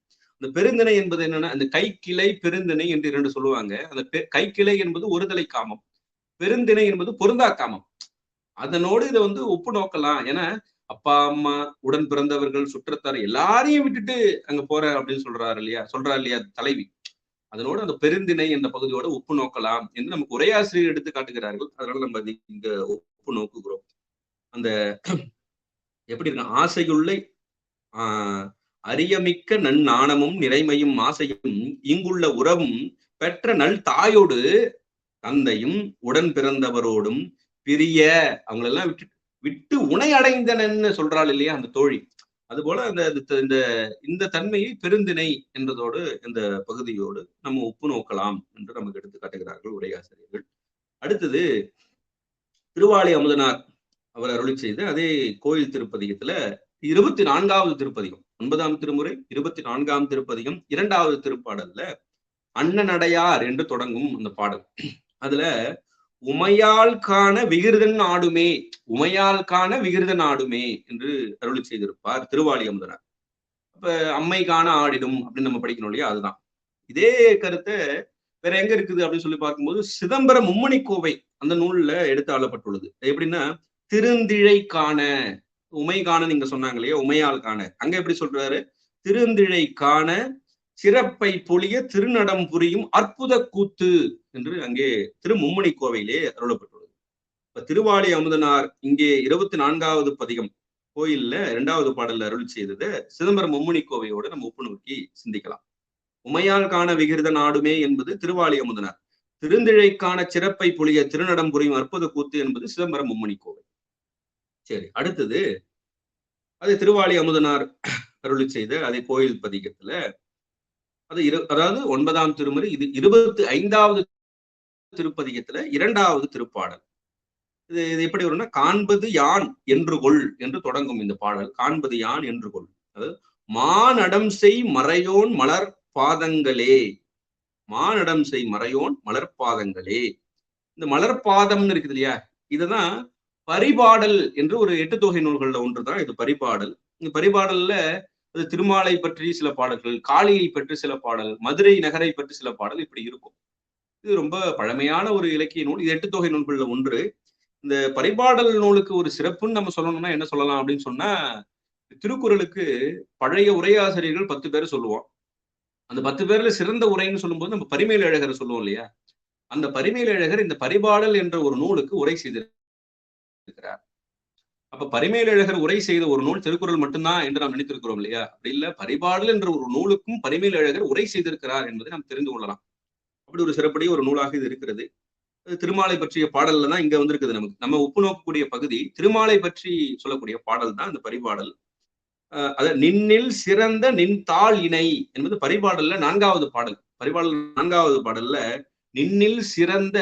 அந்த பெருந்திணை என்பது என்னன்னா, அந்த கைக்கிளை பெருந்திணை என்று 2 சொல்லுவாங்க. அந்த கைக்கிளை என்பது ஒருதலை காமம், பெருந்திணை என்பது பொருந்தா காமம். அதனோடு இதை ஒப்பு நோக்கலாம். ஏன்னா அப்பா அம்மா உடன் பிறந்தவர்கள் சுற்றத்தார் எல்லாரையும் விட்டுட்டு அங்க போற அப்படின்னு சொல்றா இல்லையா தலைவி. அதனோடு அந்த பெருந்திணை என்ற பகுதியோட ஒப்பு நோக்கலாம் என்று நமக்கு உரையாசிரியர் எடுத்து காட்டுகிறார்கள். அதனால நம்ம இங்க ஒப்பு நோக்குகிறோம். அந்த எப்படி இருக்கு, ஆசையுள்ள அரியமிக்க நன்னாணமும் நிறைமையும் ஆசையும் இங்குள்ள உறவும் பெற்ற நல் தாயோடு தந்தையும் உடன் பிறந்தவரோடும் பிரிய, அவங்களெல்லாம் விட்டு உணை அடைந்தனன்னு சொல்றாள் இல்லையா அந்த தோழி. அதுபோல இந்த தன்மையை பெருந்திணை என்பதோடு இந்த பகுதியோடு நம்ம ஒப்பு நோக்கலாம் என்று நமக்கு எடுத்து காட்டுகிறார்கள் உரையாசிரியர்கள். அடுத்தது திருவாளி அமுதனார் அவர் அருளி செய்த அதே கோயில் திருப்பதிகத்துல 24வது திருப்பதிகம், 9ஆம் திருமுறை 24ஆம் திருப்பதிகம் 2வது திருப்பாடல்ல அண்ணனடையார் என்று தொடங்கும் அந்த பாடல். அதுல உமையால் காண விகிருதன் ஆடுமே, உமையால் காண விகிருதன் ஆடுமே என்று அருளி செய்திருப்பார் திருவாளி அமுதனார். அப்ப அம்மை காண ஆடிடும் அப்படின்னு நம்ம படிக்கணும் இல்லையா, அதுதான். இதே கருத்தை வேற எங்க இருக்குது அப்படின்னு சொல்லி பார்க்கும்போது சிதம்பர மும்மணி கோவை அந்த நூல்ல எடுத்து ஆளப்பட்டுள்ளது. எப்படின்னா, திருந்திழை காண, உமை காண நீங்க சொன்னாங்க இல்லையா, உமையால் காண, அங்க எப்படி சொல்றாரு, திருந்திழை காண சிறப்பை பொழிய திருநடம் புரியும் அற்புத கூத்து என்று அங்கே திரு மும்மணி கோவையிலே அருளப்பட்டுள்ளது. இப்ப திருவாளி அமுதனார் இங்கே 24வது பதிகம் கோயில்ல 2வது பாடல்ல அருள் செய்தது சிதம்பரம் மும்மணி கோவையோடு நம்ம ஒப்பு நோக்கி சிந்திக்கலாம். உமையால் காண விகிருத நாடுமே என்பது திருவாளி அமுதனார், திருந்திழைக்கான சிறப்பை பொழிய திருநடம் புரியும் அற்புத கூத்து என்பது சிதம்பரம் மும்மணி கோவை. சரி, அடுத்தது அது திருவாளி அமுதனார் அருளி செய்த அதே கோயில் பதிகத்துல அதாவது 9ஆம் திருமுறை இது 25வது திருப்பதிகத்துல 2வது திருப்பாடல். இது எப்படி வரும்னா, காண்பது யான் என்று கொள் என்று தொடங்கும் இந்த பாடல். காண்பது யான் என்று கொள், அதாவது மானடம் செய் மறையோன் மலர் பாதங்களே, மானடம் செய் மறையோன் மலர் பாதங்களே. இந்த மலர்பாதம்னு இருக்குது இல்லையா, இதுதான் பரிபாடல் என்று ஒரு 8 தொகை நூல்கள்ல ஒன்றுதான் இது பரிபாடல். இந்த பரிபாடல்ல அது திருமாலை பற்றி சில பாடல்கள், காளியை பற்றி சில பாடல், மதுரை நகரை பற்றி சில பாடல் இப்படி இருக்கும். இது ரொம்ப பழமையான ஒரு இலக்கிய நூல். இது 8 தொகை நூல்கள்ல ஒன்று. இந்த பரிபாடல் நூலுக்கு ஒரு சிறப்புன்னு நம்ம சொல்லணும்னா என்ன சொல்லலாம் அப்படின்னு சொன்னா, திருக்குறளுக்கு பழைய உரையாசிரியர்கள் 10 பேரை சொல்லுவோம். அந்த 10 பேர்ல சிறந்த உரைன்னு சொல்லும்போது நம்ம பரிமேலழகரை சொல்லுவோம் இல்லையா, அந்த பரிமேலழகர் இந்த பரிபாடல் என்ற ஒரு நூலுக்கு உரை செய்திருக்கிறார். அப்ப பரிமேலழகர் உரை செய்த ஒரு நூல் திருக்குறள் மட்டும்தான் என்று நாம் நினைத்திருக்கிறோம் இல்லையா? அப்படி இல்ல, பரிபாடல் என்ற ஒரு நூலுக்கும் பரிமேலழகர் உரை செய்திருக்கிறார் என்பதை நாம் தெரிந்து கொள்ளலாம். அப்படி ஒரு சிறப்புடைய ஒரு நூலாக இது இருக்கிறது. திருமாலை பற்றிய பாடல்ல தான் இங்க வந்திருக்குது. நமக்கு நம்ம ஒப்பு நோக்கக்கூடிய பகுதி திருமாலை பற்றி சொல்லக்கூடிய பாடல் தான் இந்த பரிபாடல். நின்னில் சிறந்த நின் தாள் இணை என்பது பரிபாடல்ல 4வது பாடல். பரிபாடல் 4வது பாடல்ல நின்னில் சிறந்த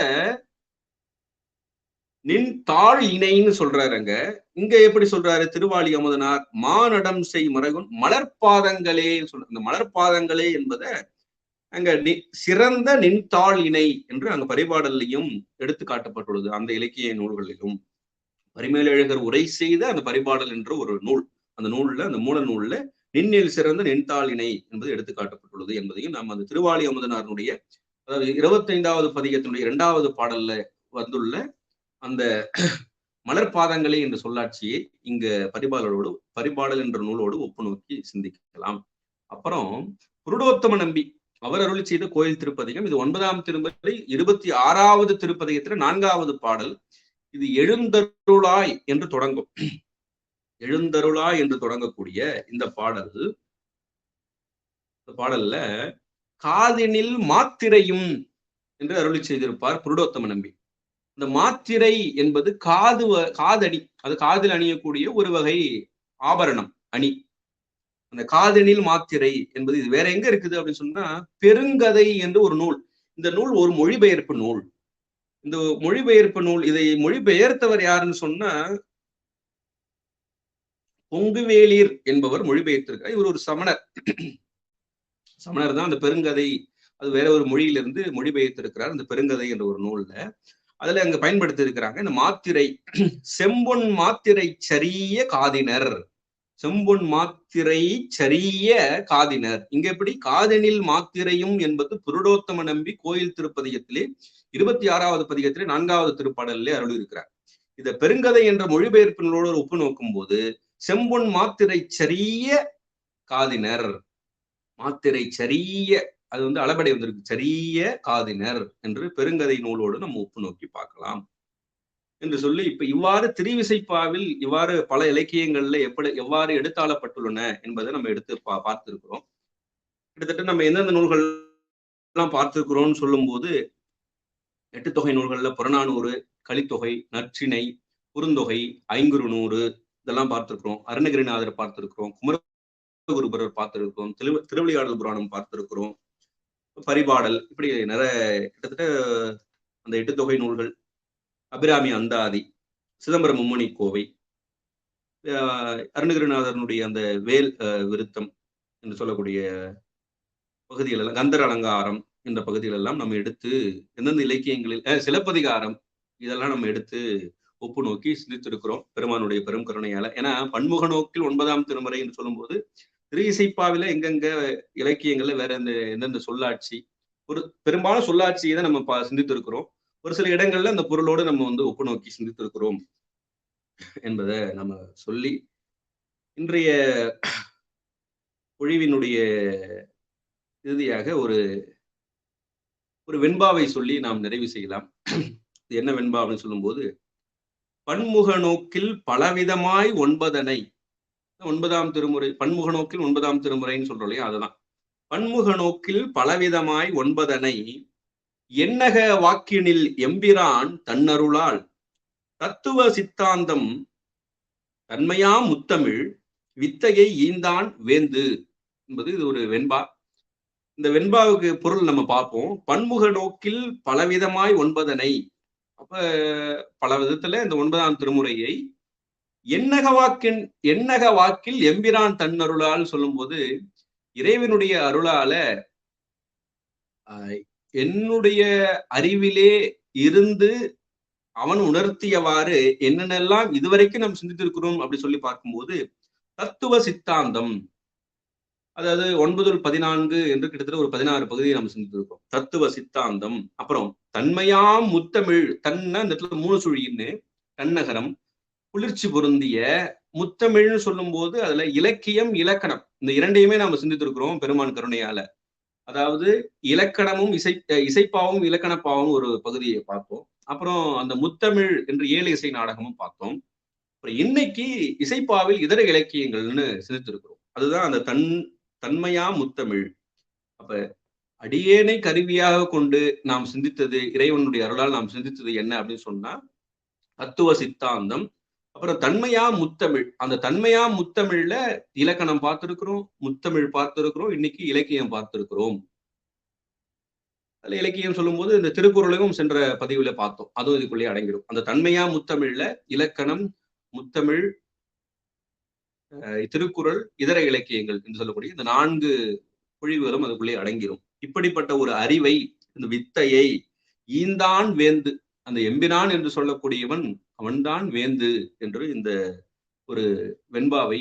நின் தாள் இணைன்னு சொல்றாருங்க. இங்க எப்படி சொல்றாரு திருவாளி அமுதனார்? மானடம் செய் மரகுன் மலர்பாதங்களே சொல்ற. இந்த மலர்பாதங்களே என்பதை அங்க சிறந்த நின் தாள் இணை என்று அங்க பரிபாடல்லையும் எடுத்து காட்டப்பட்டுள்ளது. அந்த இலக்கிய நூல்களிலும் பரிமேலழகர் உரை செய்த அந்த பரிபாடல் என்ற ஒரு நூல், அந்த நூல்ல, அந்த மூல நூல்ல நின்னில் சிறந்த நின்தாள் இணை என்பது எடுத்து காட்டப்பட்டுள்ளது என்பதையும் நாம் அந்த திருவாளி அமுதனாருடைய, அதாவது 25வது பதிகத்தினுடைய 2வது பாடல்ல வந்துள்ள அந்த மலர்பாதங்களே என்ற சொல்லாட்சியை இங்க பரிபாடல் என்ற நூலோடு ஒப்பு நோக்கி சிந்திக்கலாம். அப்புறம் புருடோத்தம நம்பி அவர் அருளி செய்த கோயில் திருப்பதிகம். இது 9ஆம் திருமுறை 26வது திருப்பதிகத்துல 4வது பாடல். இது எழுந்தருளாய் என்று தொடங்கும். எழுந்தருளாய் என்று தொடங்கக்கூடிய இந்த பாடல்ல காதினில் மாத்திரையும் என்று அருளி செய்திருப்பார் புருடோத்தம நம்பி. இந்த மாத்திரை என்பது காதணி, அது காதில் அணியக்கூடிய ஒரு வகை ஆபரணம், அணி. அந்த காதணில் மாத்திரை என்பது இது வேற எங்க இருக்குது அப்படின்னு சொன்னா, பெருங்கதை என்று ஒரு நூல். இந்த நூல் ஒரு மொழிபெயர்ப்பு நூல். இந்த மொழிபெயர்ப்பு நூல், இதை மொழிபெயர்த்தவர் யாருன்னு சொன்னா பொங்குவேலீர் என்பவர் மொழிபெயர்த்திருக்கார். இவர் ஒரு சமணர். சமணர் தான் அந்த பெருங்கதை, அது வேற ஒரு மொழியிலிருந்து மொழிபெயர்த்திருக்கிறார் அந்த பெருங்கதை என்ற ஒரு நூல்ல. அதுல அங்க பயன்படுத்தி இருக்கிறாங்க இந்த மாத்திரை. செம்பொன் மாத்திரை சரிய காதினர், செம்பொன் மாத்திரை சரிய காதினர். இங்க எப்படி காதனில் மாத்திரையும் என்பது புருடோத்தம நம்பி கோயில் திருப்பதிகத்திலே 26வது பதிகத்திலே 4வது திருப்பாடலிலே அருள் இருக்கிறார். இந்த பெருங்கதை என்ற மொழிபெயர்ப்பினோடு ஒப்பு நோக்கும் போது செம்பொன் மாத்திரை சரிய காதினர், மாத்திரை சரிய, அது வந்து அளபடை வந்திருக்கு, சரிய காதினர் என்று பெருங்கதை நூலோடு நம்ம ஒப்பு நோக்கி பார்க்கலாம் என்று சொல்லி, இப்ப இவ்வாறு திருவிசைப்பாவில் இவ்வாறு பல இலக்கியங்கள்ல எவ்வாறு எடுத்தாளப்பட்டுள்ளன என்பதை நம்ம எடுத்து பார்த்திருக்கிறோம். கிட்டத்தட்ட நம்ம எந்தெந்த நூல்கள் எல்லாம் பார்த்திருக்கிறோம்னு சொல்லும் போது, 8 தொகை நூல்கள்ல புறநானூறு, கலித்தொகை, நற்றிணை, குறுந்தொகை, ஐங்குறுநூறு இதெல்லாம் பார்த்திருக்கிறோம். அருணகிரிநாதர் பார்த்திருக்கிறோம், குமரகுருபரர் பார்த்திருக்கிறோம், திருவிளையாடல் புராணம் பார்த்திருக்கிறோம், பரிபாடல், இப்படி நிறைய கிட்டத்தட்ட அந்த 8 தொகை நூல்கள், அபிராமி அந்தாதி, சிதம்பரம் மும்மணி கோவை, அருணகிரிநாதனுடைய அந்த வேல் விருத்தம் என்று சொல்லக்கூடிய பகுதிகள் எல்லாம், கந்தர் அலங்காரம் என்ற பகுதிகள் எல்லாம் நம்ம எடுத்து எந்தெந்த இலக்கியங்களில், சிலப்பதிகாரம், இதெல்லாம் நம்ம எடுத்து ஒப்பு நோக்கி சிந்தித்திருக்கிறோம் பெருமானுடைய பெரும் கருணையால. ஏன்னா பன்முக நோக்கில் 9ஆம் திருமுறை என்று சொல்லும்போது திரு இசைப்பாவில எங்கெங்க இலக்கியங்கள்ல வேற எந்தெந்த சொல்லாட்சி, ஒரு பெரும்பாலும் சொல்லாட்சியை தான் நம்ம சிந்தித்திருக்கிறோம். ஒரு சில இடங்கள்ல அந்த பொருளோடு நம்ம வந்து ஒப்பு நோக்கி சிந்தித்திருக்கிறோம் என்பதை நம்ம சொல்லி, இன்றைய பொழிவினுடைய இறுதியாக ஒரு வெண்பாவை சொல்லி நாம் நிறைவு செய்யலாம். இது என்ன வெண்பா அப்படின்னு சொல்லும்போது, பன்முக நோக்கில் பலவிதமாய் 9 9ஆம் திருமுறை, பன்முக நோக்கில் 9ஆம் திருமுறைன்னு சொல்றோம் இல்லையா, அதுதான். பன்முக நோக்கில் பலவிதமாய் 9 எண்ணக வாக்கினில் எம்பிரான் தன்னருளால் தத்துவ சித்தாந்தம் தன்மையாம் முத்தமிழ் வித்தையை ஈந்தான் வேந்து என்பது இது ஒரு வெண்பா. இந்த வெண்பாவுக்கு பொருள் நம்ம பார்ப்போம். பன்முக நோக்கில் பலவிதமாய் 9, அப்ப பல விதத்துல இந்த 9ஆம் திருமுறையை எண்ணக வாக்கில் எம்பிரான் தன்னருளால் சொல்லும் போது, இறைவனுடைய அருளால என்னுடைய அறிவிலே இருந்து அவன் உணர்த்தியவாறு என்னென்னலாம் இதுவரைக்கும் நாம் சிந்தித்திருக்கிறோம் அப்படி சொல்லி பார்க்கும்போது, தத்துவ சித்தாந்தம், அதாவது 9-14 என்று கிட்டத்தட்ட ஒரு 16 பகுதியை நம்ம சிந்தித்திருக்கோம். தத்துவ சித்தாந்தம், அப்புறம் தன்மையாம் முத்தமிழ், தன்ன இந்த இடத்துல 3 சுழின்னு, தன்னகரம், குளிர்ச்சி பொருந்திய, முத்தமிழ்னு சொல்லும் போது அதுல இலக்கியம், இலக்கணம், இந்த இரண்டையுமே நாம சிந்தித்திருக்கிறோம் பெருமான் கருணையால. அதாவது இலக்கணமும் இசைப்பாவும் இலக்கணப்பாவும் ஒரு பகுதியை பார்த்தோம். அப்புறம் அந்த முத்தமிழ் என்று 7 இசை நாடகமும் பார்த்தோம். இன்னைக்கு இசைப்பாவில் இதர இலக்கியங்கள்னு சிந்தித்திருக்கிறோம். அதுதான் அந்த தன்மையா முத்தமிழ். அப்ப அடியேனை கருவியாக கொண்டு நாம் சிந்தித்தது, இறைவனுடைய அருளால் நாம் சிந்தித்தது என்ன அப்படின்னு சொன்னா, தத்துவ சித்தாந்தம். அப்புறம் தன்மையா முத்தமிழ். அந்த தன்மையா முத்தமிழ்ல இலக்கணம் பார்த்திருக்கிறோம், முத்தமிழ் பார்த்திருக்கிறோம், இன்னைக்கு இலக்கியம் பார்த்திருக்கிறோம். அதுல இலக்கியம் சொல்லும்போது இந்த திருக்குறளையும் சென்ற பதிவுல பார்த்தோம். அதுவும் இதுக்குள்ளேயே அடங்கிடும். அந்த தன்மையா முத்தமிழ்ல இலக்கணம், முத்தமிழ், திருக்குறள், இதர இலக்கியங்கள் என்று சொல்லக்கூடிய இந்த 4 பொழிவுகளும் அதுக்குள்ளே அடங்கிடும். இப்படிப்பட்ட ஒரு அறிவை, இந்த வித்தையை ஈந்தான் வேந்து, அந்த எம்பிரான் என்று சொல்லக்கூடியவன் அவன்தான் வேந்து என்று இந்த ஒரு வெண்பாவை,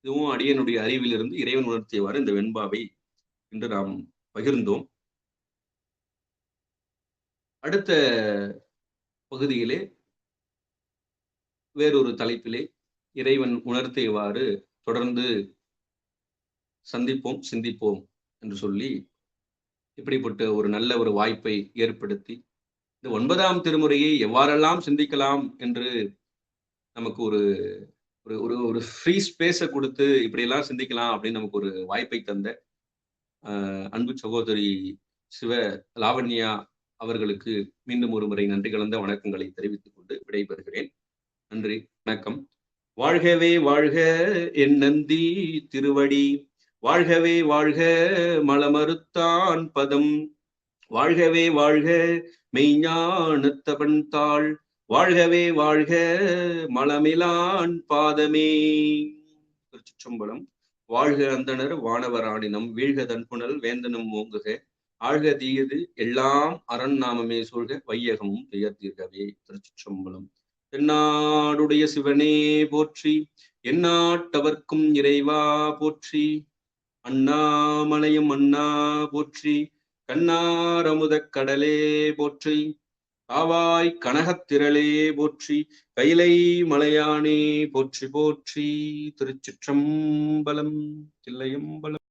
இதுவும் அடியனுடைய அறிவிலிருந்து இறைவன் உணர்த்தியவாறு இந்த வெண்பாவை இன்று நாம் பகிர்ந்தோம். அடுத்த பகுதியிலே வேறொரு தலைப்பிலே இறைவன் உணர்த்தியவாறு தொடர்ந்து சந்திப்போம், சிந்திப்போம் என்று சொல்லி, இப்படிப்பட்ட ஒரு நல்ல ஒரு வாய்ப்பை ஏற்படுத்தி இந்த 9ஆம் திருமுறையை எவ்வாறெல்லாம் சிந்திக்கலாம் என்று நமக்கு ஒரு ஒரு ஒரு ஃப்ரீ ஸ்பேஸை கொடுத்து இப்படியெல்லாம் சிந்திக்கலாம் அப்படின்னு நமக்கு ஒரு வாய்ப்பை தந்த அன்பு சகோதரி சிவ லாவண்யா அவர்களுக்கு மீண்டும் ஒரு முறை நன்றி கலந்த வணக்கங்களை தெரிவித்துக் கொண்டு விடைபெறுகிறேன். நன்றி, வணக்கம். வாழ்கவே வாழ்க என் நந்தி திருவடி, வாழ்கவே வாழ்க மலமறுத்தான் பதம், வாழ்கவே வாழ்க மெய்ஞானத்தவன் தாள், வாழ்கவே வாழ்க மலமிலான் பாதமே. திருச்சிற்றம்பலம். வாழ்க அந்தணர் வானவராணினம், வீழ்க தன்புணல் வேந்தனும் ஓங்குக, ஆழ்க தீயது எல்லாம் அரண் நாமமே சூழ்க, வையகமும் துயர்தீர்கவே. திருச்சிற்றம்பலம். தென்னாடுடைய சிவனே போற்றி, எந்நாட்டவர்க்கும் இறைவா போற்றி, அண்ணாமலையும் அண்ணா போற்றி, கண்ணாரமுதக் கடலே போற்றி, காவாய் கனகத்திரளே போற்றி, கைலை மலையானே போற்றி போற்றி. திருச்சிற்றம்பலம். தில்லையம்பலம்.